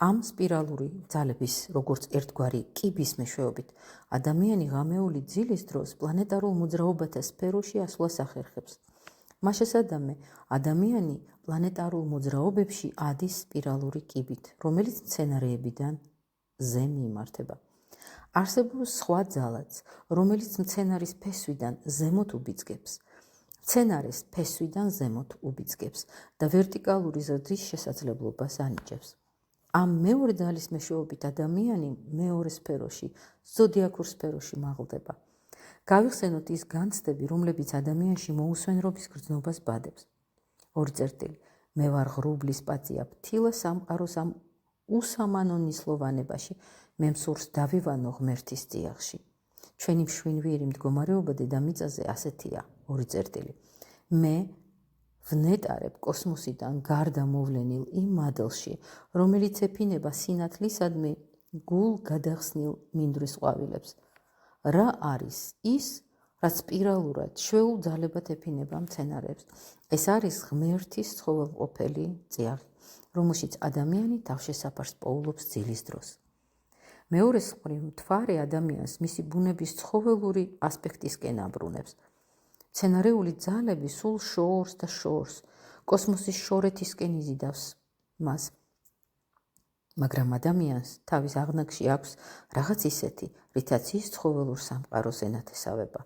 ამ სპირალური ძალების, როგორც ერთგვარი კიბის მეშვეობით, ადამიანი ღამეული ძილის დროს პლანეტარულ მოძრაობათა სფეროში ასვლას ახერხებს. მას შესადამე, ადამიანი პლანეტარულ მოძრაობებში ადის სპირალური კიბით, რომელიც მცენარეებიდან ზე მიიმართება. არსებობს სხვა ძალაც, რომელიც მცენარის ფესვიდან ზემოთ უბიძგებს. მცენარეს ფესვიდან ზემოთ უბიძგებს და ვერტიკალური ზრდის შესაძლებლობას ანიჭებს. ამ მეორე ძალის მეშვეობით ადამიანი მეორე სფეროში, ზოდიაქურ სფეროში მაღლდება. გავიხსენოთ ის განცდები, რომლებიც ადამიანში მოუსვენრობის გრძნობას ბადებს. ორი წერტილი. მე ვარ ღრუბლის პაწია ფთილა სამყაროს ამ უსამანო ნისლოვანებაში, მე მსურს დავივანო ღმერთის წიაღში. ჩვენი მშვენიერი მდგომარეობა დედამიწაზე ასეთია. ორი წერტილი. მე ვნეტარებ კოსმოსიდან გარდა მოვლენილ იმ მადლში, რომელიც ეფინება სინათლისადმი გულ გადახსნილ მინდვრის ყვავილებს. რა არის ის, რაც სპირალურად შვეულ ძალებად ეფინება მცენარეებს? ეს არის ღმერთის ცხოველმყოფელი წიაღი, რომელშიც ადამიანი თავშესაფარს პოულობს ძილის დროს. მეორე მხრივ, მთვარე ადამიანს მისი ბუნების ცხოველური ასპექტისკენ აბრუნებს. მცენარეული ძალები სულ შორს და შორს, კოსმოსის შორეთისკენ იზიდავს მას. მაგრამ ადამიანს თავის აღნაგში აქვს რაღაც ისეთი, რითაც ის ცხოველურ სამყაროს ენათესავება.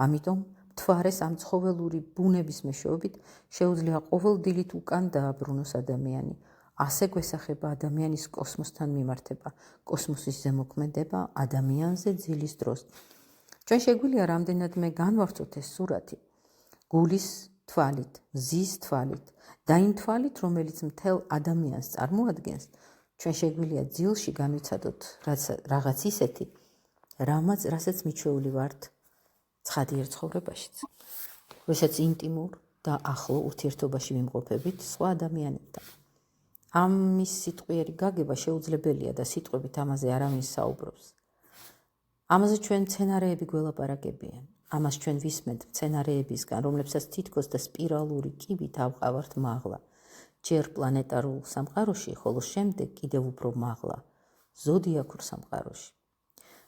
ამიტომ მთვარეს ამ ცხოველური ბუნების მეშვეობით შეუძლია ყოველ დილით უკან დააბრუნოს ადამიანი. ასე გვესახება ადამიანის კოსმოსთან მიმართება, კოსმოსის ზემოქმედება ადამიანზე ძილის დროს. ჩვენ შეგვიძლია რამდენადმე განვავრცოთ ეს სურათი გულის თვალით, მზის თვალით და იმ თვალით, რომელიც მთელ ადამიანს წარმოადგენს, ჩვენ შეგვიძლია ძილში განვიცადოთ რაღაც ისეთი, რასაც მიჩვეული ვართ ცხადიერ ცხოვრებაშიც, როდესაც ინტიმურ და ახლო ურთიერთობაში ვიმყოფებით სხვა ადამიანებთან. ამის სიტყვიერი გაგება შეუძლებელია და სიტყვებით ამაზე არავინ საუბრობს. ამაზე ჩვენ მცენარეები გველაპარაკებიან. ამას ჩვენ ვისმენთ მცენარეებისგან, რომლებსაც თითქოს და სპირალური კიბით ავყავართ მაღლა. ჯერ პლანეტარულ სამყაროში, ხოლო შემდეგ კიდევ უფრო მაღლა, ზოდიაქურ სამყაროში.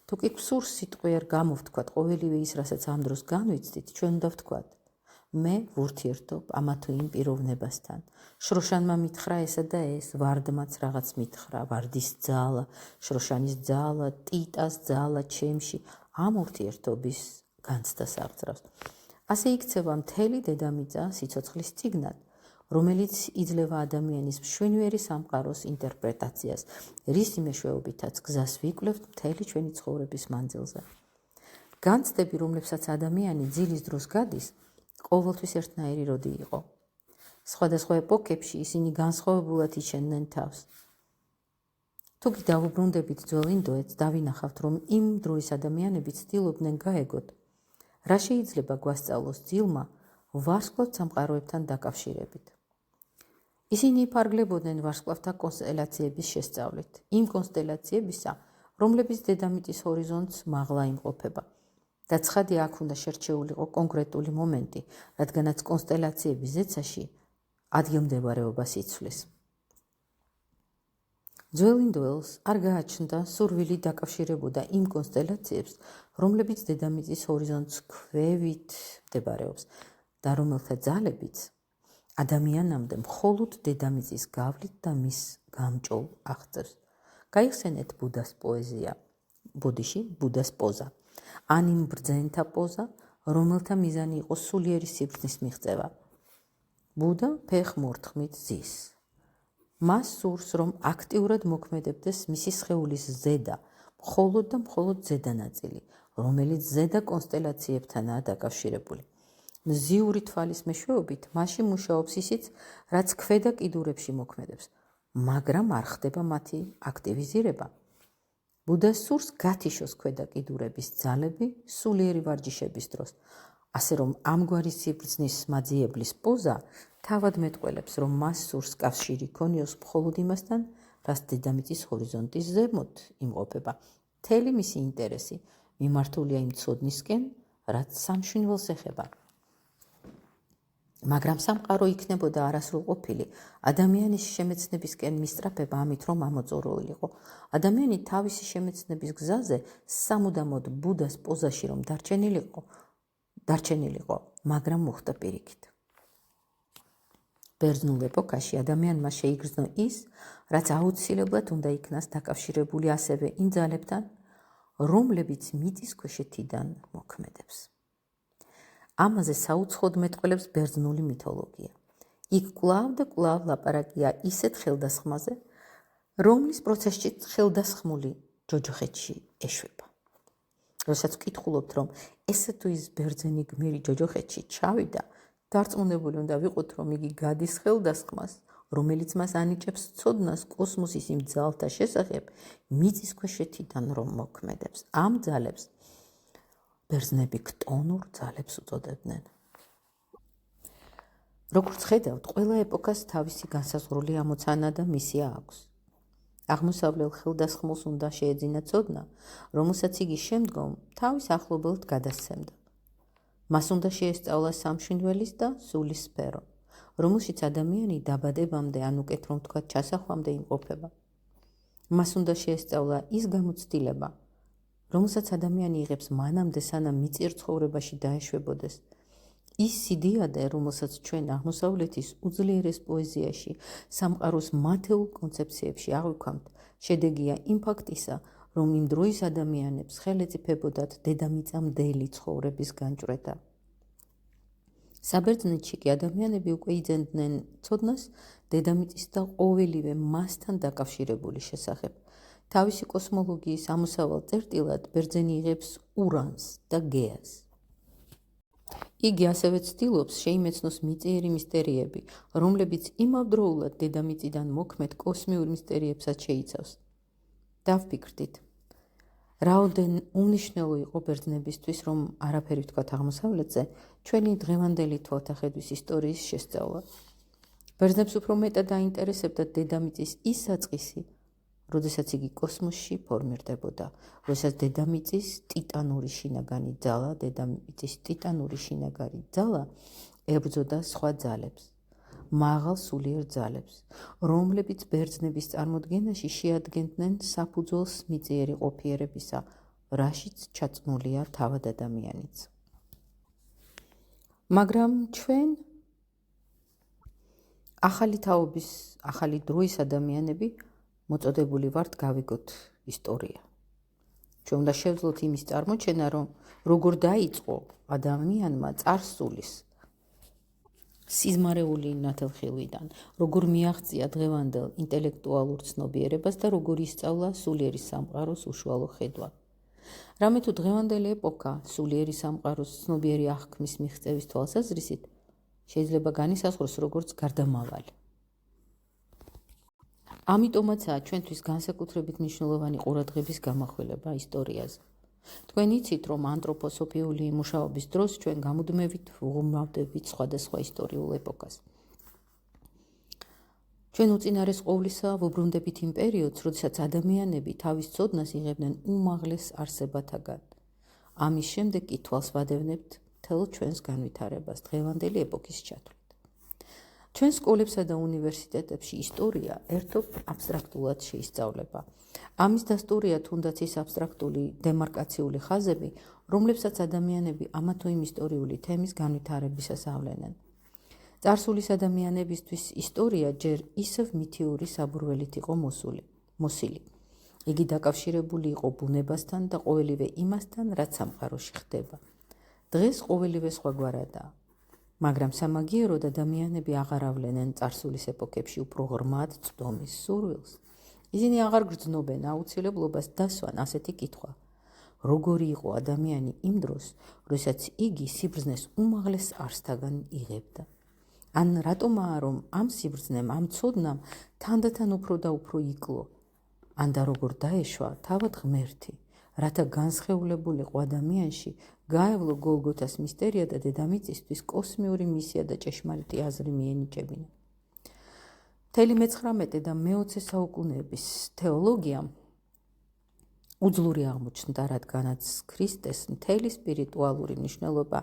თუ კი გსურს სიტყვიერ გამოვთქვათ ყოველივე ის, რასაც ამ დროს განვიცდით, ჩვენ უნდა ვთქვათ: მე ვურთიერთობ ამა თუ იმ პიროვნებასთან. შროშანმა მითხრა ესა და ეს, ვარდმაც რაღაც მითხრა, ვარდის ძალა, შროშანის ძალა, ტიტას ძალა ჩემში ამ ურთიერთობის განცდას აღწევს. ასე იქცევა მთელი დედამიწა სიცოცხლის წიგნად, რომელიც იძლევა ადამიანის მშვენიერი სამყაროს ინტერპრეტაციას, რისი მეშვეობითაც გზას ვიკვლევთ მთელი ჩვენი ცხოვრების მანძილზე. განცდები, რომლებსაც ადამიანი ძილის დროს გადის, ყოველთვის ერთნაირი როდი იყო. სხვადასხვა ეპოქებში ისინი განსხვავებულად იჩენდნენ თავს. თუ კი დავუბრუნდებით ძველ ინდოეთს, დავინახავთ, რომ იმ დროის ადამიანები ცდილობდნენ გაეგოთ, რა შეიძლება გვასწავლოს ძილმა ვარსკვლავ სამყაროებთან დაკავშირებით. ისინი იფარგლებოდნენ ვარსკვლავთა კონსტელაციების შესწავლით, იმ კონსტელაციებისა, რომლებიც დედამიწის ჰორიზონტს მაღლა იმყოფება. და ცხადი აქ უნდა შერჩეულიყო კონკრეტული მომენტი, რადგანაც კონსტელაციების ზეცაში ადგილმდებარეობას იცვლის. ძველ ინდოელს არ გააჩნდა სურვილი დაკავშირებოდა იმ კონსტელაციებს, რომლებიც დედამიწის ჰორიზონტს ქვევით მდებარეობს და რომელთა ძალებიც ადამიანამდე მხოლოდ დედამიწის გავლით და მის გამჭოლ აღწევს. გაიხსენეთ ბუდას პოეზია, ბუდიში ბუდას პოზა. ან იმ ბრძენთა პოზა, რომელთა მიზანი იყო სულიერი სიბრძნის მიღწევა. ბუდა ფეხ მორთხმით ზის. მას სურს, რომ აქტიურად მოქმედებდეს მისი სხეულის ზედა, მხოლოდ და მხოლოდ ზედა ნაწილი, რომელიც ზედა კონსტელაციებთანაა დაკავშირებული. მზიური თვალის მეშვეობით მასში მუშაობს ისიც, რაც ქვედა კიდურებში მოქმედებს, მაგრამ არ ხდება მათი აქტივიზირება. ბუდას სურს გათიშოს ქვედა კიდურების ძალები სულიერი ვარჯიშების დროს, ასე რომ ამგვარი სიბრძნის მაძიებლის პოზა თავად მეტყველებს, რომ მას სურს კავშირი ქონიოს მხოლოდ იმასთან, რაც დედამიწის ჰორიზონტის ზემოთ იმყოფება. მთელი მისი ინტერესი მიმართულია იმ ცოდნისკენ, რაც სამშვინველს ეხება. მაგრამ სამყარო იქნებოდა არასრულყოფილი, ადამიანის შემეცნებისკენ მისწრაფება ამით რომ ამოწურვილიყო. ადამიანი თავისი შემეცნების გზაზე სამუდამოდ ბუდას პოზაში რომ დარჩენილიყო, მაგრამ მოხდა პირიქით. ბერძნულ ეპოქაში ადამიანმა შეიგრძნო ის, რაც აუცილებლად უნდა იქნას დაკავშირებული ასევე იმ ძალებთან, რომლებიც მიწისქვეშეთიდან მოქმედებს. ამაზე საუცხოდ მეტყველებს ბერძნული მითოლოგია. იქ კვლავ და კვლავ ლაპარაკია ისეთ ხელდასხმაზე, რომლის პროცესშიც ხელდასხმული ჯოჯოხეთში ეშვება. როდესაც ვკითხულობთ, რომ ესე თუ ის ბერძენი გმირი ჯოჯოხეთში ჩავიდა, დარწმუნებული უნდა ვიყოთ, რომ იგი გადის ხელდასხმას, რომელიც მას ანიჭებს ცოდნას კოსმოსის იმ ძალთა შესახებ, მიწისქვეშეთიდან რომ მოქმედებს. ამ ძალებს ბერძნები ქტონურ ძალებს უწოდებდნენ. როგორც ხედავთ, ყველა ეპოქას თავისი განსაზღვრული ამოცანა და მისია აქვს. აღმოსავლელ ხელდასხმულს უნდა შეეძინა ცოდნა, რომელსაც იგი შემდგომ თავის ახლობელთ გადასცემდა. მას უნდა შეესწავლა სამშვინველის და სულის სფერო, რომელშიც ადამიანი დაბადებამდე, ან უკეთ რომ ვთქვათ, ჩასახვამდე იმყოფება. მას უნდა შეესწავლა ის გამოცდილება, რომელსაც ადამიანი იღებს მანამდე, სანამ მიწიერ ცხოვრებაში დაეშვებოდეს. ის სიდიადე, რომელსაც ჩვენ აღმოსავლეთის უძლიერეს პოეზიაში, სამყაროს მათეულ კონცეფციებში აღვიქვამთ, შედეგია იმ ფაქტისა, რომ იმ დროის ადამიანებს ხელი ეწიფებოდათ დედამიწამდელი ცხოვრების განჭვრეტა. საბერძნეთში კი ადამიანები უკვე იძენდნენ ცოდნას დედამიწის და ყოველივე მასთან დაკავშირებული შესახებ. თავისი კოსმოლოგიის ამოსავალ წერტილად ბერძენი იღებს ურანს და გეას. იგი ასევე ცდილობს შეიმეცნოს მიწიერი მისტერიები, რომლებიც იმავდროულად დედამიწიდან მოქმედ კოსმიურ მისტერიებსაც შეიცავს. დავფიქრდით, რაოდენ უმნიშვნელო იყო ბერძნებისთვის, რომ არაფერი ვთქვათ აღმოსავლეთზე, ჩვენი დღევანდელი თვალთახედვის ისტორიის შესწავლა. ბერძნებს უფრო მეტად აინტერესებდა დედამიწის ის საწყისი, როდესაც იგი კოსმოსში ფორმირდებოდა, როდესაც დედამიწის ტიტანური შინაგანი ძალა ებრძოდა სხვა ძალებს, მაღალ სულიერ ძალებს, რომლებიც ბერძნების წარმოდგენაში შეადგენდნენ საფუძველს მიწიერი ყოფიერებისა, რაშიც ჩაწნულია თავად ადამიანიც. მაგრამ ჩვენ ახალი თაობის, ახალი დროის ადამიანები მოწოდებული ვართ გავიგოთ ისტორია. ჩვენ უნდა შევძლოთ იმის წარმოჩენა, რომ როგორ დაიწყო ადამიანმა წარსულის სიზმარეული ნათელხილვიდან, როგორ მიაღწია დღევანდელ ინტელექტუალურ ცნობიერებას და როგორ ისწავლა სულიერი სამყაროს უშუალო ხედვა. რამე თუ დღევანდელი ეპოქა სულიერი სამყაროს ცნობიერი აღქმის მიღწევის თვალსაზრისით შეიძლება განისაზღვროს როგორც გარდამავალი. ამიტომაცაა ჩვენთვის განსაკუთრებით მნიშვნელოვანი ყურადღების გამახვილება ისტორიაზე. თქვენ იცით, რომ ანთროპოსოფიული მუშაობის დროს ჩვენ გამუდმებით ვუღმავდებით სხვადასხვა ისტორიულ ეპოქას. ჩვენ უწინარეს ყოვლისა ვუბრუნდებით იმ პერიოდს, როდესაც ადამიანები თავის ცოდნას იღებდნენ უმაღლეს არსებათაგან. ამის შემდეგ კი თვალს ვადევნებთ მთელ ჩვენს განვითარებას დღევანდელი ეპოქის ჩათვლით. ჩვენ სკოლებსა და უნივერსიტეტებში ისტორია ერთობ აბსტრაქტულად შეისწავლება. ამის დასტურია თუნდაც ის აბსტრაქტული დემარკაციული ხაზები, რომლებსაც ადამიანები ამა თუ იმ ისტორიული თემის განვითარებისას ავლენენ. წარსულის ადამიანებისთვის ისტორია ჯერ ისევ მითიური საბურველით იყო მოსილი. იგი დაკავშირებული იყო ბუნებასთან და ყოველივე იმასთან, რაც სამყაროში ხდება. დღეს ყოველივე სხვაგვარადაა. მაგრამ სამაგიეროდ ადამიანები აღარ ავლენენ წარსულის ეპოქებში უფრო ღრმად წვდომის სურვილს. ისინი აღარ გრძნობენ აუცილებლობას დასვან ასეთი კითხვა: როგორი იყო ადამიანი იმ დროს, როდესაც იგი სიბრძნეს უმაღლეს არსთაგან იღებდა. ან რატომაა, რომ ამ სიბრძნემ, ამ ცოდნამ თანდათან უფრო და უფრო იკლო, ან და როგორ დაეშვა თავად ღმერთი, რათა განსხეულებულიყო ადამიანში გაევლო გოლგოთას მისტერია და დედამიწისთვის კოსმიური მისია და ჭეშმარიტი აზრი მიენიჭებინა. მთელი მე-19 და მე-20 საუკუნეების თეოლოგიამ უძლური აღმოჩნდა, რადგანაც ქრისტეს მთელი სპირიტუალური მნიშვნელობა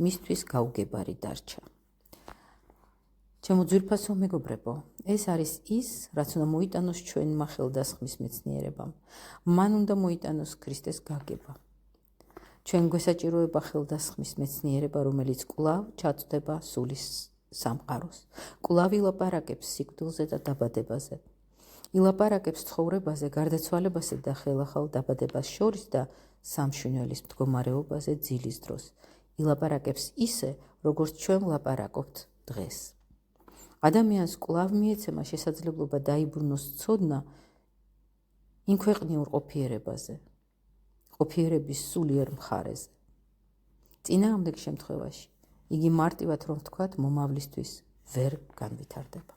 მისთვის გაუგებარი დარჩა. ჩემო ძვირფასო მეგობრებო, ეს არის ის, რაც უნდა მოიტანოს ჩვენმა ხელდასხმის მეცნიერებამ. მან უნდა მოიტანოს ქრისტეს გაგება. ჩვენ გვესაჭიროება ხელდასხმის მეცნიერება, რომელიც კვლავ ჩაწვდება სულის სამყაროს. კვლავ ილაპარაკებს სიკვდილზე და დაბადებაზე. ილაპარაკებს ცხოვრებაზე, გარდაცვალებაზე და ხელახალ დაბადებას შორის და სამშვინველის მდგომარეობაზე ძილის დროს. ილაპარაკებს ისე, როგორც ჩვენ ვლაპარაკობთ დღეს. ადამიანს კვლავ მიეცემა შესაძლებლობა დაიბრუნოს ცოდნა იმ ქვეყნიურ ყოფიერებაზე, ყოფიერების სულიერ მხარეზე. წინააღმდეგ შემთხვევაში იგი მარტივად რომ ვთქვათ, მომავლისთვის ვერ განვითარდება.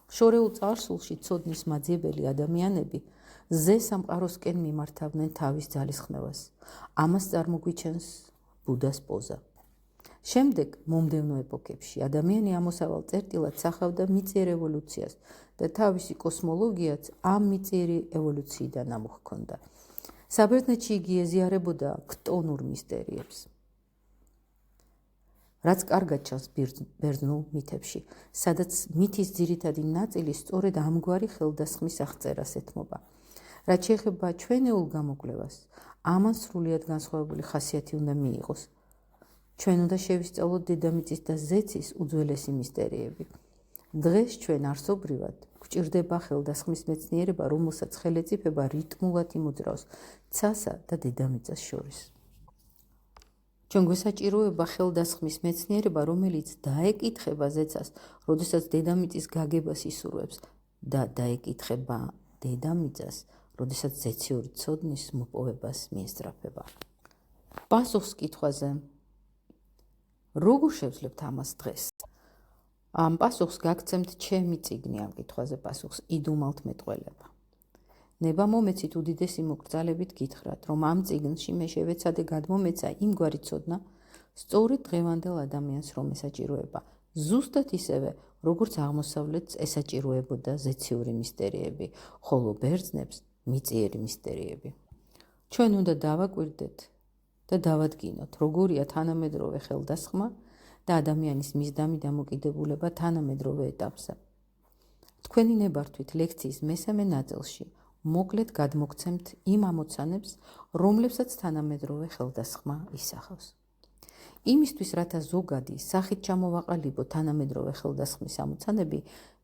შორეულ წარსულში ცოდნის მაძიებელი ადამიანები ზე სამყაროსკენ მიმართავდნენ თავის ძალისხმევას. ამას წარმოგვიჩენს ბუდას პოზა. შემდეგ მომდევნო ეპოქებში ადამიანი ამოსავალ წერტილად სახავდა მიწიერ ევოლუციას და თავისი კოსმოლოგიაც ამ მიწიერი ევოლუციიდან ამოჰქონდა. საბერძნეთში იგი ეზიარებოდა ქტონურ მისტერიებს, რაც კარგად ჩანს ბერძნულ მითებში, სადაც მითის ძირითადი ნაწილი სწორედ ამგვარი ხელდასხმის აღწერას ეთმობა. რაც შეეხება ჩვენეულ გამოკვლევას, ამან სრულიად განსხვავებული ხასიათი უნდა მიიღოს. ჩვენ უნდა შევისწავლოთ დედამიწის და ზეცის უძველესი მისტერიები. დღეს ჩვენ არსობრივად გვჭირდება ხელდასხმის მეცნიერება, რომელსაც ხელეწიფება რიტმულად იმოძრავს ცასა და დედამიწას შორის. ჩვენ გვესაჭიროება ხელდასხმის მეცნიერება, რომელიც დაეკითხება ზეცას, როდესაც დედამიწის გაგებას ისურვებს და დაეკითხება დედამიწას, როდესაც ზეციური ცოდნის მოპოვებას მიესწრაფება. პასუხს კითხვაზე როგორ შევძლებთ ამას დღეს? ამ პასუხს გაგცემთ ჩემი წიგნი ამ კითხვაზე პასუხს იდუმალთ მეტყველება. ნება მომეცით უდიდესი მოკრძალებით გითხრათ, რომ ამ წიგნში მე შევეცადე გადმომეცა იმგვარი ცოდნა, სწორედ დღევანდელ ადამიანს რომ ესაჭიროება, ზუსტად ისევე, როგორც აღმოსავლეთს ესაჭიროებოდა ზეციური მისტერიები, ხოლო ბერძნებს მიწიერი მისტერიები. ჩვენ უნდა დავაკვირდეთ და დავადგინოთ, როგორია თანამედროვე ხელდასხმა და ადამიანის მისდამი დამოკიდებულება თანამედროვე ეტაპზე. თქვენი ნებართვით ლექციის მესამე ნაწილში მოკლედ გადმოგცემთ იმ ამოცანებს, რომლებსაც თანამედროვე ხელდასხმა ისახავს. იმისთვის, რათა ზოგადი სახით ჩამოვაყალიბო თანამედროვე ხელდასხმის ამოცანები,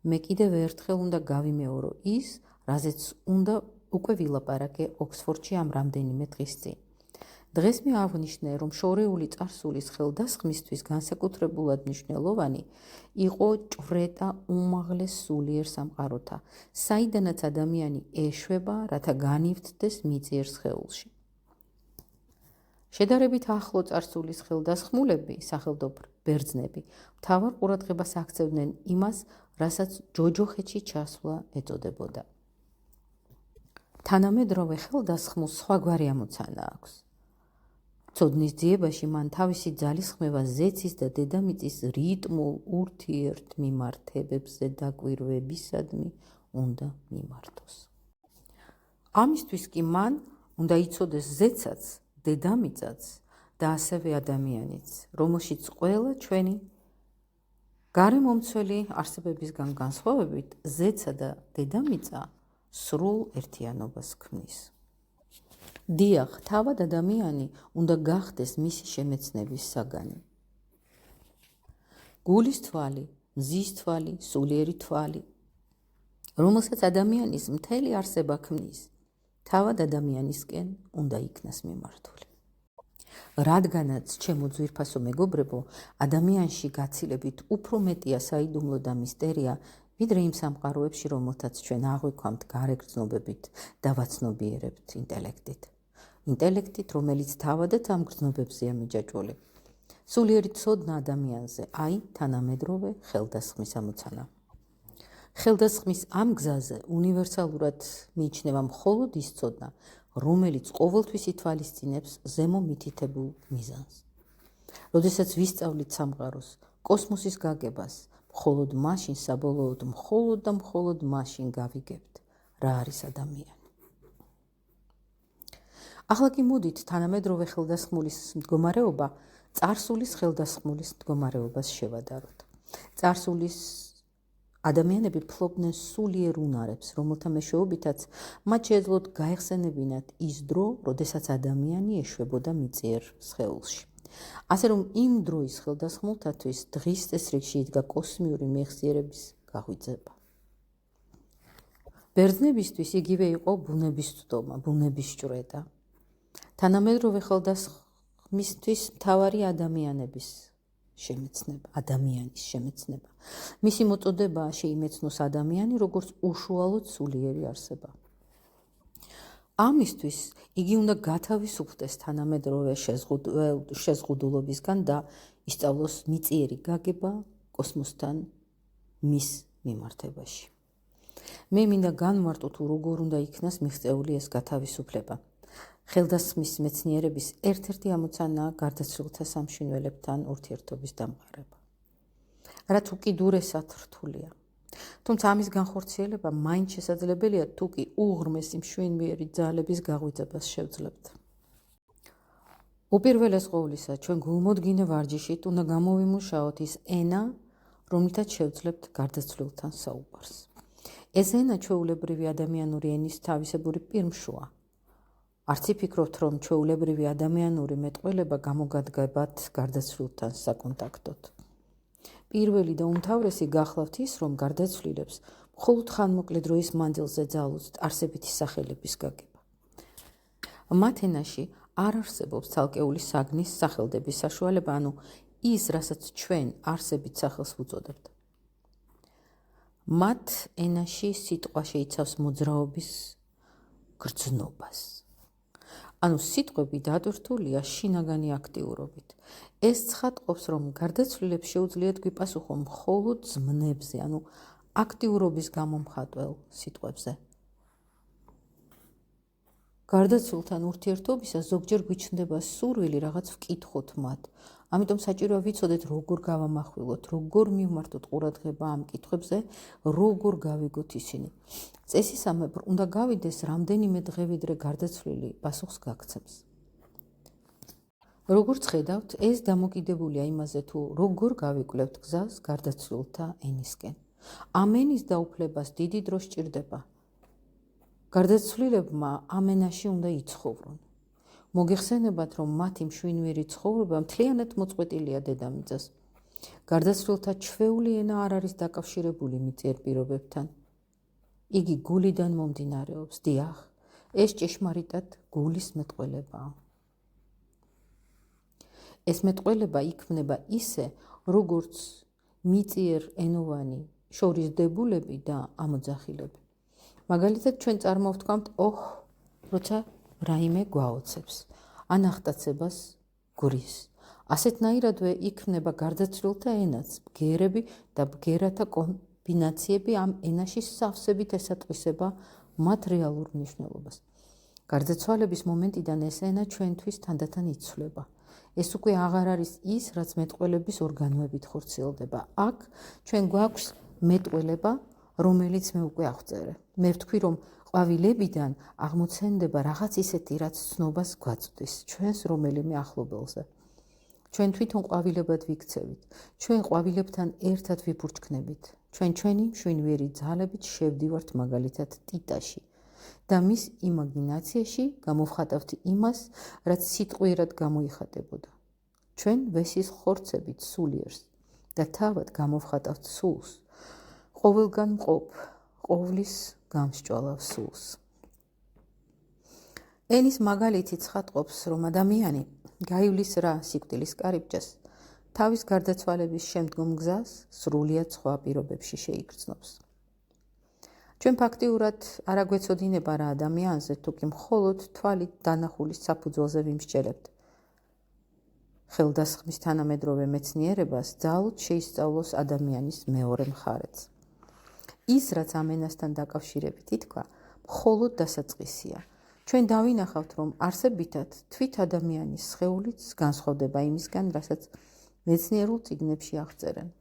მე კიდევ ერთხელ უნდა გავიმეორო ის, რაზეც უნდა უკვე ვილაპარაკე ოქსფორდში ამ რამდენიმე დღის წინ. დღეს მე აღვნიშნე, რომ შორეული წარსულის ხელდასხმისთვის განსაკუთრებულად მნიშვნელოვანი იყო ჭვრეტა უმაღლეს სულიერ სამყაროთა, საიდანაც ადამიანი ეშვება, რათა განივთდეს მიწიერ სხეულში. შედარებით ახლო წარსულის ხელდასხმულები, სახელდობრ ბერძნები, მთავარ ყურადღებას აქცევდნენ იმას, რასაც ჯოჯოხეთში ჩასვლა ეწოდებოდა. თანამედროვე ხელდასხმულს სხვაგვარი ამოცანა აქვს. ცოდნის ძიებაში მან თავისი ძალისხმევა ზეცის და დედამიწის რიტმულ ურთიერთმიმართებებზე დაკვირვებისადმი უნდა მიმართოს. ამისთვის კი მან უნდა იცოდეს ზეცაც, დედამიწაც და ასევე ადამიანიც, რომელშიც ყველა ჩვენი გარემომცველი არსებებისგან განსხვავებით ზეცა და დედამიწა სრულ ერთიანობას ქმნის. დიახ, თავად ადამიანი უნდა გახდეს მისი შემეცნების საგანი. გულის თვალი, მზის თვალი, სულიერი თვალი, რომელსაც ადამიანის მთელი არსება ქმნის, თავად ადამიანისკენ უნდა იქნას მიმართული. რადგანაც, ჩემო ძვირფასო მეგობრებო, ადამიანში გაცილებით უფრო მეტია საიდუმლო და მისტერია, ვიდრე იმ სამყაროებში, რომელთაც ჩვენ აღვიქვამთ გარეგრძნობებით და ვაცნობიერებთ ინტელექტით. ინტელექტით, რომელიც თავადაც ამ გრძნობებზეა მიჯაჭვული. სულიერი ცოდნა ადამიანზე, აი თანამედროვე ხელდასხმის ამოცანა. ხელდასხმის ამ გზაზე უნივერსალურად მიიჩნევა მხოლოდ ის ცოდნა, რომელიც ყოველთვის ითვალისწინებს ზემო მითითებულ მიზანს. როდესაც ვისწავლით სამყაროს, კოსმოსის გაგებას, მხოლოდ მაშინ საბოლოოდ მხოლოდ მაშინ გავიგებთ, რა არის ადამიანი. ახლა კი მოდით თანამედროვე ხელდასხმულის მდგომარეობა წარსულის ხელდასხმულის მდგომარეობას შევადაროთ. წარსულის ადამიანები ფლობდნენ სულიერ უნარებს, რომელთა მეშვეობითაც მათ შეეძლოთ გაეხსენებინათ ის დრო, როდესაც ადამიანი ეშვებოდა მიწიერ სხეულში. ასე რომ იმ დროის ხელდასხმულთათვის დღის წესრიგში იდგა კოსმიური მეხსიერების გაღვიძება. ბერძნებისთვის იგივე იყო ბუნების ცდომა, ბუნების ჭვრეტა. თანამედროვე ხელდასხმისთვის მთავარი ადამიანის შემეცნება. მისი მოწოდებაა შეიმეცნოს ადამიანი, როგორც უშუალოდ სულიერი არსება. ამისთვის იგი უნდა გათავისუფლდეს თანამედროვე შეზღუდულობისგან და ისწავლოს მიწიერი გაგება კოსმოსთან მის მიმართებაში. მე მინდა განმარტო თუ როგორ უნდა იქნას მიღწეული ეს გათავისუფლება. ხელდასხმის მეცნიერების ერთ-ერთი ამოცანაა გარდაცვლილთა სამშინველებთან ურთიერთობის დამყარება. რაც უკიდურესად რთულია. თუმცა ამის განხორციელება მაინც შესაძლებელია თუ კი უღრმესი მშვენიერი ძალების გაღვიძებას შევძლებთ. უპირველეს ყოვლისა, ჩვენ გულმოდგინე ვარჯიშით უნდა გამოვიმუშაოთ ის ენა, რომლითაც შევძლებთ გარდაცვლილთან საუბარს. ეს ენა ჩვეულებრივი ადამიანური ენის თავისებური პირმშოა. არც იფიქრობთ, რომ ჩვეულებრივი ადამიანური მეტყველება გამოგადგებათ გარდაცვლილთან საკონტაქტოდ. პირველი და უმთავრესი გახლავთ ის, რომ გარდაცვლილებს მხოლოდ ხანმოკლე დროის მანძილზე ძალუძთ არსებითი სახელების გაგება. მათ ენაში არ არსებობს ცალკეული საგნის სახელდების საშუალება, ანუ ის, რასაც ჩვენ არსებით სახელს ვუწოდებთ. მათ ენაში სიტყვა შეიცავს მოძრაობის გრძნობას. ანუ სიტყვები დატვირთულია შინაგანი აქტიურობით. ეს ცხადყოფს, რომ გარდაცვლილებს შეუძლიათ გვიპასუხონ მხოლოდ ზმნებზე, ანუ აქტიურობის გამომხატველ სიტყვებზე. გარდაცვლილთან ურთიერთობისას ზოგჯერ გვიჩნდება სურვილი რაღაც ვკითხოთ მათ. ამიტომ საჭიროა ვიცოდეთ, როგორ გავამახვილოთ, როგორ მივმართოთ ყურადღება ამ კითხვებზე, როგორ გავიგოთ ისინი. წესისამებრ უნდა გავიდეს რამდენიმე დღე, ვიდრე გარდაცვლილი პასუხს გაგცემს. როგორც ხედავთ, ეს დამოკიდებულია იმაზე, თუ როგორ გავიკვლევთ გზას გარდაცვლილთა ენისკენ. ამ ენის დაუფლებას დიდი დრო სჭირდება. გარდაცვლილებმა ამ ენაში უნდა იცხოვრონ. მოგეხსენებათ, რომ მათი მშვენიერი ცხოვრება მთლიანად მოწყვეტილია დედამიწას. გარდაცვლილთა ჩვეული ენა არ არის დაკავშირებული მიწიერ პირობებთან. იგი გულიდან მომდინარეობს, დიახ, ეს ჭეშმარიტად გულის მეტყველებაა. ეს მეტყველება იქმნება ისე, როგორც მიწიერ ენოვანი შორისდებულები და ამოძახილები. მაგალითად, ჩვენ წარმოვთქვამთ, როცა რაიმე გვაოცებს, ან ახტაცებას გვრის. ასეთნაირადვე იქმნება გარდაცვლილთა ენაც, ბგერები და ბგერათა კომბინაციები ამ ენაში სავსებით ესატყვისება მათ რეალურ მნიშვნელობას. გარდაცვალების მომენტიდან ეს ენა ჩვენთვის თანდათან იცვლება. ეს უკვე აღარ არის ის, რაც მეტყველების ორგანოებით ხორციელდება. აქ ჩვენ გვაქვს მეტყველება, რომელიც მე უკვე აღწერე. მე ვთქვი, რომ ყვავილებიდან აღმოცენდება რაღაც ისეთი, რაც ცნობას გვაწვდის ჩვენს რომელიმე ახლობელზე. ჩვენ თვითონ ყვავილებად ვიქცევით. ჩვენ ყვავილებთან ერთად ვიფურჩქნებით. ჩვენ ჩვენი მშვენიერი ძალებით შევდივართ მაგალითად ტიტაში და მის იმაგინაციაში გამოვხატავთ იმას, რაც სიტყვიერად გამოიხატებოდა. ჩვენ ვესის ხორცებით სულიერს და თავად გამოვხატავთ სულს. ყოველგან მყოფ, ყოვლის გამსჭვალავ სულს. ენის მაგალითი ცხადყოფს, რომ ადამიანი გაივლის რა სიკვდილის კარიბჭეს, თავის გარდაცვალების შემდგომ გზას სრულიად სხვა პირობებში შეიგრძნობს. ჩვენ ფაქტიურად არ აგვეცოდინება რა ადამიანზე, თუკი მხოლოდ თვალით დანახულის საფუძველზე ვიმსჯელებთ. ხელდასხმის თანამედროვე მეცნიერებას ძალუც შეისწავლოს ადამიანის მეორე მხარეც. ის, რაც ამ ენასთან დაკავშირებით ითქვა, მხოლოდ დასაწყისია. ჩვენ დავინახავთ, რომ არსებითად თვით ადამიანის სხეულიც განსხვავდება იმისგან, რასაც მეცნიერულ წიგნებში აღწერენ.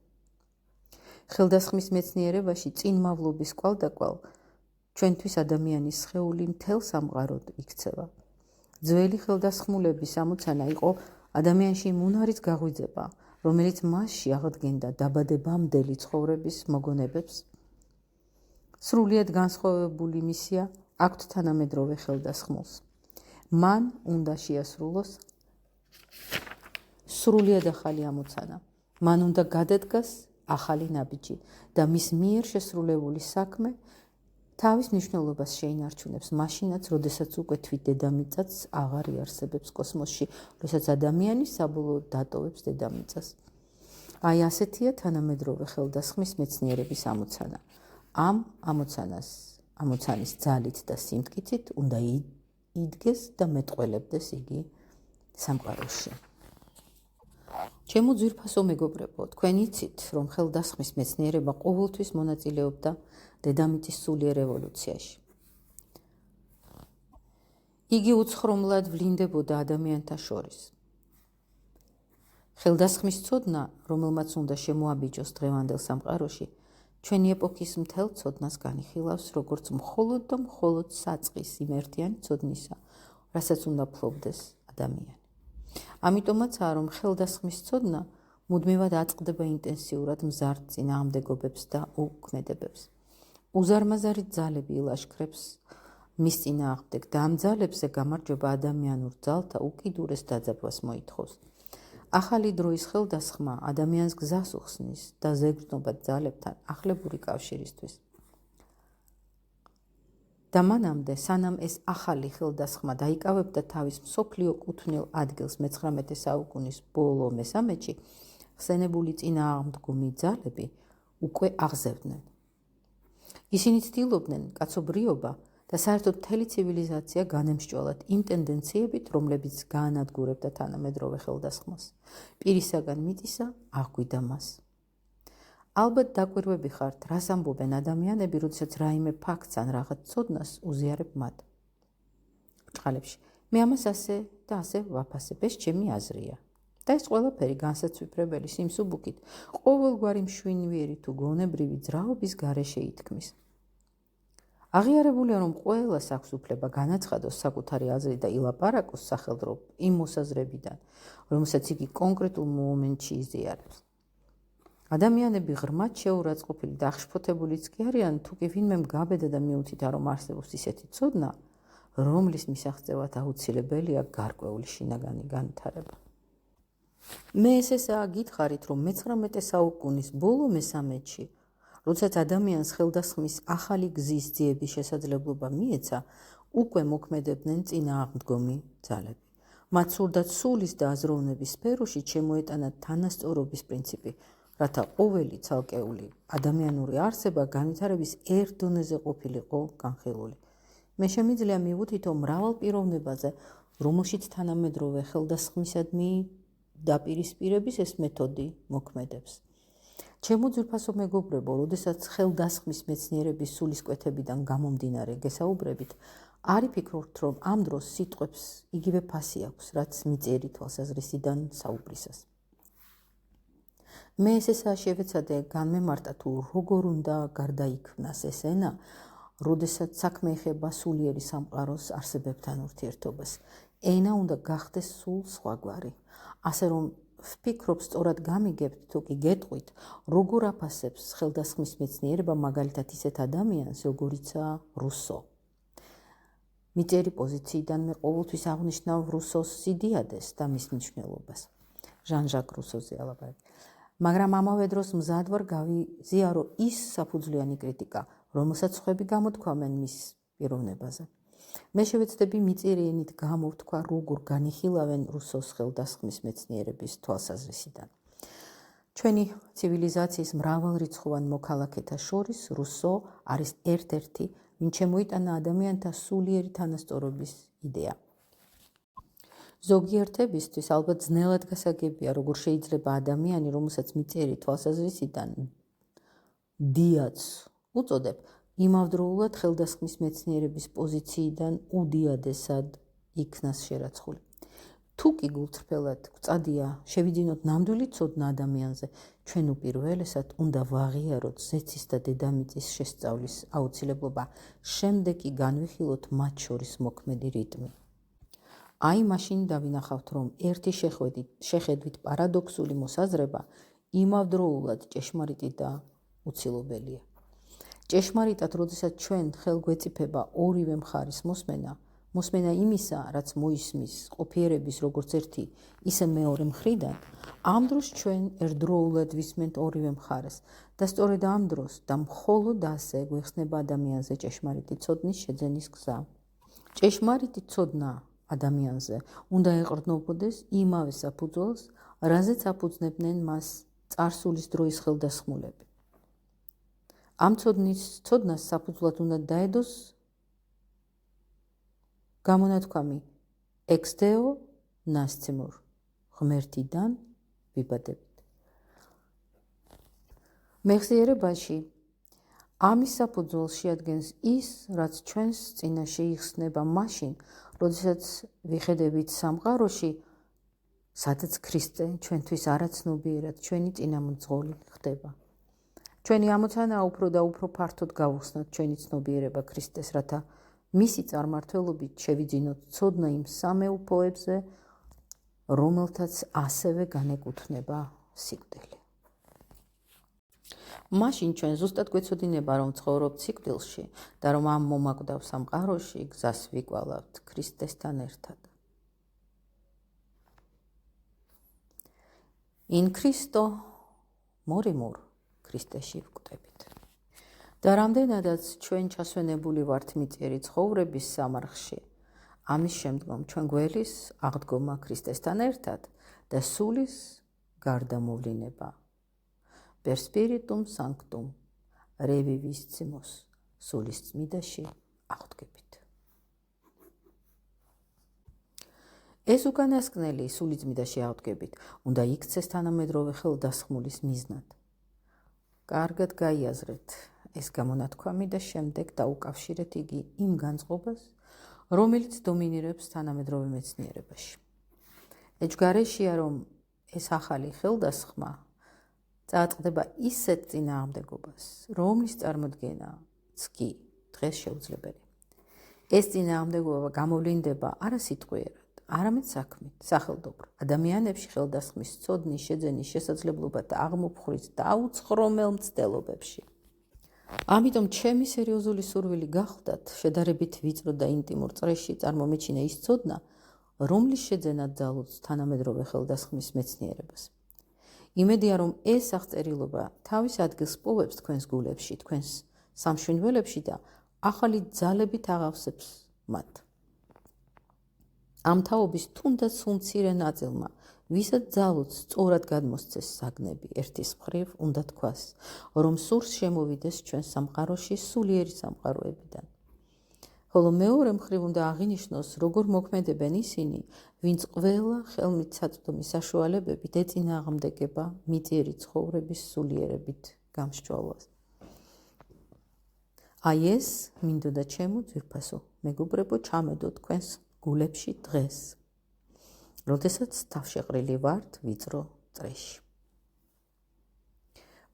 ხელდასხმის მეცნიერებაში წინმავლობის კვალდაკვალ ჩვენთვის ადამიანის სხეული მთელ სამყაროდ იქცევა. ძველი ხელდასხმულების ამოცანა იყო ადამიანში უნარის გაღვიძება, რომელიც მასში აღდგენდა დაბადებამდელი ცხოვრების მოგონებებს. სრულიად განსხვავებული მისია აქვთ თანამედროვე ხელდასხმულს. მან უნდა შეასრულოს სრულიად ახალი ამოცანა. მან უნდა გადადგას ახალი ნაბიჯი და მის მიერ შესრულებული საქმე თავის მნიშვნელობას შეინარჩუნებს მაშინაც, როდესაც უკვე თვით დედამიწაც აღარ იარსებებს კოსმოსში, როდესაც ადამიანი საბოლოოდ დატოვებს დედამიწას. აი ასეთია თანამედროვე ხელდასხმის მეცნიერების ამოცანა. ამ ამოცანის ძალით და სიმტკიცით უნდა იდგეს და მეტყველებდეს იგი სამყაროში. ჩემო ძვირფასო მეგობრებო, თქვენ იცით, რომ ხელდასხმის მეცნიერება ყოველთვის მონაწილეობდა დედამიწის სულიერ ევოლუციაში. იგი უცხრომლად ვლინდებოდა ადამიანთა შორის. ხელდასხმის ცოდნა, რომელმაც უნდა შემოაბიჯოს დღევანდელ სამყაროში, ჩვენი ეპოქის მთელ ცოდნას განიხილავს, როგორც მხოლოდ და მხოლოდ საწყის იმერთიანი ცოდნისა, რასაც უნდა ფლობდეს ადამიანი. ამიტომაცაა, რომ ხელდასხმის ცოდნა მუდმივად აწყდება ინტენსიურად მზარდ წინააღმდეგობებს და უქმედებებს. უზარმაზარი ძალები ილაშქრებს მის წინააღმდეგ და ამ ძალებზე გამარჯვება ადამიანურ ძალთა უკიდურეს დაძაბვას მოითხოვს. ახალი დროის ხელდასხმა ადამიანს გზას უხსნის და ზეგრძნობა ძალებთან ახლებური კავშირისთვის. და მანამდე, სანამ ეს ახალი ხელდასხმა დაიკავებდა თავის მსოფლიო კუთვნილ ადგილს მე-19 საუკუნის ბოლო მესამედში, ხსენებული წინააღმდგომი ძალები უკვე აღზევდნენ. ისინი ცდილობდნენ კაცობრიობა და საერთოდ მთელი ცივილიზაცია განემსჭვალათ იმ ტენდენციებით, რომლებიც გაანადგურებდა თანამედროვე ხელდასხმას. პირისაგან მიწისა აღგვიდა მას. ალბათ დაკვირვები ხართ, რას ამბობენ ადამიანები, როდესაც რაიმე ფაქტს ან რაღაც ცოდნას უზიარებ მათ. ბრჭყალებში, მე ამას ასე და ასე ვაფასებ, ეს ჩემი აზრია. და ეს ყველაფერი განსაცვიფრებელი სიმსუბუქით, ყოველგვარი მშვინვიერი თუ გონებრივი ძრაობის გარეშე ითქმის. აღიარებულია, რომ ყველას აქვს უფლება განაცხადოს საკუთარი აზრი და ილაპარაკოს სახელდრო იმ მოსაზრებიდან, რომელსაც იგი კონკრეტულ მომენტში იზიარებს. ადამიანები ღრმად შეურაცხყოფილი და აღშფოთებულიც კი არიან, თუკი ვინმემ გაბედა და მიუთითა, რომ არსებობს ისეთი ცოდნა, რომლის მისაღწევად აუცილებელია გარკვეული შინაგანი განვითარება. მე ესაა გითხარით, რომ მე-19 საუკუნის ბოლო მესამედში, როდესაც ადამიანს ხელდასხმის ახალი გზის ძიების შესაძლებლობა მიეცა, უკვე მოქმედებდნენ წინააღმდგომი ძალები. მათ სურდათ სულის და აზროვნების სფეროში შემოეტანა თანასწორობის პრინციპი, რათა ყოველი ცალკეული ადამიანური არსება განვითარების ერთ დონეზე ყოფილიყო განხილული. მე შემიძლია მივუთითო მრავალ პიროვნებაზე, რომელშიც თანამედროვე ხელდასხმისადმი დაპირისპირების ეს მეთოდი მოქმედებს. ჩემო ძვირფასო მეგობრებო, როდესაც ხელდასხმის მეცნიერების სულისკვეთებიდან გამომდინარე გესაუბრებით, არ იფიქროთ, რომ ამ დროს სიტყვებს იგივე ფასი აქვს, რაც მიწიერი თვალსაზრისიდან საუბრისას. მე ესაა შევეცადე განმემართა თუ როგორ უნდა გარდაიქმნას ეს ენა, როდესაც საქმე ეხება სულიერი სამყაროს არსებებთან ურთიერთობას. ენა უნდა გახდეს სულ სხვაგვარი. ასე რომ ვფიქრობ, სწორად გამიგებთ, თუ კი გეტყვით, როგორ აფასებს ხელდასხმის მეცნიერება მაგალითად ისეთ ადამიანს, როგორიცაა რუსო. მიწიერი პოზიციიდან მე ყოველთვის აღნიშნავ რუსოს სიდიადეს და მის მნიშვნელობას. ჟან-ჟაკ რუსოზე ალაპარაკი. მაგრამ ამავე დროს მზად ვარ გავიზიარო ის საფუძვლიანი კრიტიკა, რომელსაც სხვები გამოთქვამენ მის პიროვნებაზე. მე შევეცდები მიწიერი ენით გამოვთქვა, როგორ განიხილავენ რუსოს ხელდასხმის მეცნიერების თვალსაზრისიდან. ჩვენი ცივილიზაციის მრავალრიცხოვან მოქალაქეთა შორის რუსო არის ერთ-ერთი, ვინც შემოიტანა ადამიანთა სულიერი თანასწორობის იდეა. ზოგიერთებისთვის ალბათ ძნელად გასაგებია, როგორ შეიძლება ადამიანი, რომელსაც მიწიერი თვალსაზრისიდან დიაც უწოდებ, იმავდროულად ხელდასხმის მეცნიერების პოზიციიდან უდიადესად იქნას შერაცხული. თუ კი გულწრფელად გვწადია შევიძინოთ ნამდვილი ცოდნა ადამიანზე, ჩვენ უპირველესად უნდა ვაღიაროთ ზეცის და დედამიწის შესწავლის აუცილებლობა, შემდეგ კი განვიხილოთ მათ შორის მოქმედი რიტმი. აი მაშინ დავინახავთ, რომ ერთი შეხედვით პარადოქსული მოსაზრება იმავდროულად ჭეშმარიტი და უცილობელია. ჭეშმარიტად, როდესაც ჩვენ ხელგვეწიფება ორივე მხარის მოსმენა იმისა, რაც მოისმის ყოფიერების როგორც ერთი, ისე მეორე მხრიდან, ამ დროს ჩვენ ერთდროულად ვისმენთ ორივე მხარეს და სწორედ ამ დროს და მხოლოდ ასე გვეხსნება ადამიანზე ჭეშმარიტი ცოდნის შეძენის გზა. ჭეშმარიტი ცოდნა ადამიანზე უნდა ეყრდნობოდეს იმავე საფუძველს, რაზეც აფუძნებდნენ მას წარსულის დროის ხელდასხმულები. ამ ცოდნას საფუძვლად უნდა დაედოს გამონათქვამი ex deo nascimur, ღმერთიდან ვიბადებით. მეხსიერებაში ამის საფუძველს შეადგენს ის, რაც ჩვენს წინაშე იხსნება მაშინ, როდესაც ვიხედებით სამყაროში, სადაც ქრისტე ჩვენთვის არაცნობიერად ჩვენი წინამძღოლი ხდება. ჩვენი ამოცანაა უფრო და უფრო ფართოდ გავუხსნათ ჩვენი ცნობიერება ქრისტეს, რათა მისი წარმმართველობით შევიძინოთ ცოდნა იმ სამეუფოებზე, რომელთაც ასევე განეკუთვნება სიკვდილი. მაშინ ჩვენ ზუსტად გვეცოდინება, რომ ცხოვრობთ სიკვდილში და რომ ამ მომაკვდავ სამყაროში გზას ვიკვალავთ ქრისტესთან ერთად. In Christo morimur, ქრისტეში ვკვდებით. და რამდენადაც ჩვენ ჩასვენებული ვართ მიწიერი ცხოვრების სამარხში, ამის შემდგომ ჩვენ გველის აღდგომა ქრისტესთან ერთად და სულის გარდამოვლინება. Per spiritum sanctum reviviscimus, სულის წმიდაში აღდგებით. ეს უკანასკნელი სულის წმიდაში აღდგებით უნდა იქცეს თანამედროვე ხელდასხმულის მიზნად. კარგად გაიაზრეთ ეს გამონათქვამი და შემდეგ დაუკავშირეთ იგი იმ განწყობას, რომელიც დომინირებს თანამედროვე მეცნიერებაში. ეჭვგარეშეა, რომ ეს ახალი ხელდასხმა წააწყდება ისეთ წინააღმდეგობას, რომლის წარმოდგენაც კი დღეს შეუძლებელი. ეს წინააღმდეგობა გამოვლინდება არა სიტყვიერად, არამედ საქმით, სახელდობრო. ადამიანებში ხელდასხმის ცოდნის შეძენის შესაძლებლობა და აღმოფხვრის დაუცხრომელ მცდელობებში. ამიტომ ჩემი სერიოზული სურვილი გახლდათ შედარებით ვიწრო და ინტიმურ წრეში წარმომეჩინა ის ცოდნა, რომლის შეძენად ძალუძს თანამედროვე ხელდასხმის მეცნიერებას. იმედია, რომ ეს აღწერილობა თავის ადგილს პოვებს თქვენს გულებში, თქვენს სამშვიდობელებში და ახალი ძალებით აღავსებს მათ. ამ თაობის თუნდაც უმცირე ნაწილმა, ვისაც ძალუძს სწორად გადმოსცეს საგნები, ერთის მხრივ უნდა თქვას, რომ სურს შემოვიდეს ჩვენ სამყაროში სულიერი სამყაროებიდან. ხოლო მეორე მხრივ უნდა აღინიშნოს, როგორ მოქმედებენ ისინი, ვინც ყველა ხელმისაწვდომი საშუალებებით ეწინააღმდეგება მიწიერი ცხოვრების სულიერებით გამსჭვალვას. აი ეს მინდოდა ჩემო ძვირფასო მეგობრებო ჩამედო თქვენს გულებში დღეს, როდესაც თავშეყრილი ვართ ვიწრო წრეში.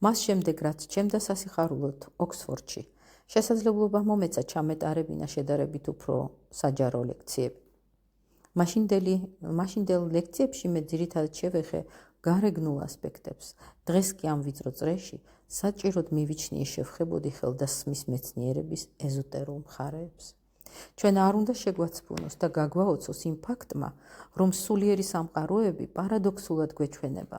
მას შემდეგ, რაც ჩემდა სასიხარულოდ ოქსფორდში შესაძლებლობა მომეცა ჩამეტარებინა შედარებით უფრო საჯარო ლექციები. მაშინდელ ლექციებში მე ძირითადად შევეხე გარეგნულ ასპექტებს. დღეს კი ამ ვიწრო წრეში საჭიროდ მივიჩნიე შევხებოდი ხელდასხმის მეცნიერების ეზოტერულ მხარეებს. ჩვენ არ უნდა შეგვაცფუნოს და გაგვაოცოს იმ ფაქტმა, რომ სულიერი სამყაროები პარადოქსულად გვეჩვენება.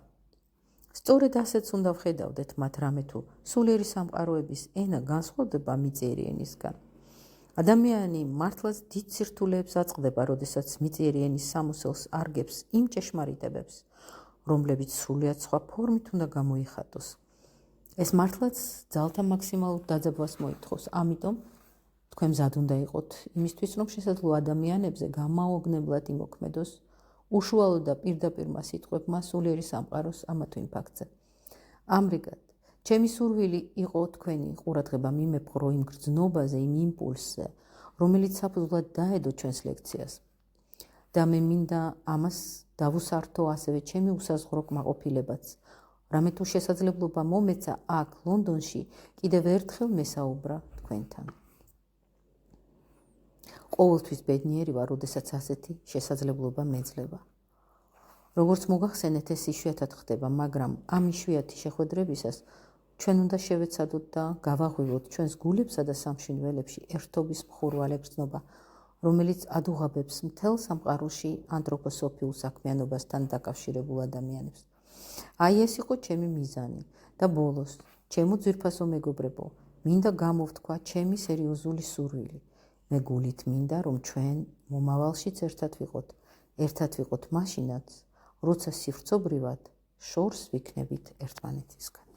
სწორედ ასეც უნდა ვხედავდეთ მათ, რამე თუ სულიერი სამყაროების ენა განსხვავდება მიწიერი ენისგან. ადამიანი მართლაც დიდ სირთულეებს აწყდება, როდესაც მიწიერი ენის სამოსელს არგებს იმ ჭეშმარიტებებს, რომლებიც სრულიად სხვა ფორმით უნდა გამოიხატოს. ეს მართლაც ძალთა მაქსიმალურ დაძაბვას მოითხოვს, ამიტომ თქვენ მზად უნდა იყოთ იმისთვის, რომ შესაძლოა ადამიანებზე გამაოგნებლად იმოქმედოს უშუალო და პირდაპირმა სიტყვებმა სულიერი სამყაროს ამა თუ იმ ფაქტზე. ამრიგად, ჩემი სურვილი იყო თქვენი ყურადღება მიმეფხრო იმ გრძნობაზე, იმ იმპულსზე, რომელიც საფუძვლად დაედო ჩვენს ლექციას. და მე მინდა ამას დავუსართო ასევე ჩემი უსაზღვრო კმაყოფილებაც, რამე თუ შესაძლებლობა მომეცა აქ ლონდონში კიდევ ერთხელ მესაუბრა თქვენთან. ყოველთვის ბედნიერი ვარ, როდესაც ასეთი შესაძლებლობა მეძლევა. როგორც მოგახსენეთ, ეს იშვიათად ხდება, მაგრამ ამ იშვიათი შეხვედრებისას ჩვენ უნდა შევეცადოთ და გავაღვივოთ ჩვენს გულებსა და სამშინველებში ერთობის მხურვალე გრძნობა, რომელიც ადუღაბებს მთელ სამყაროში ანთროპოსოფიურ საქმიანობასთან დაკავშირებულ ადამიანებს. აი ეს იყო ჩემი მიზანი და ბოლოს, ჩემო ძვირფასო მეგობრებო, მინდა გამოვთქვა ჩემი სერიოზული სურვილი. მე გულით მინდა, რომ ჩვენ მომავალშიც ერთად ვიყოთ მაშინაც, როცა სივრცობრივად შორს ვიქნებით ერთმანეთისგან.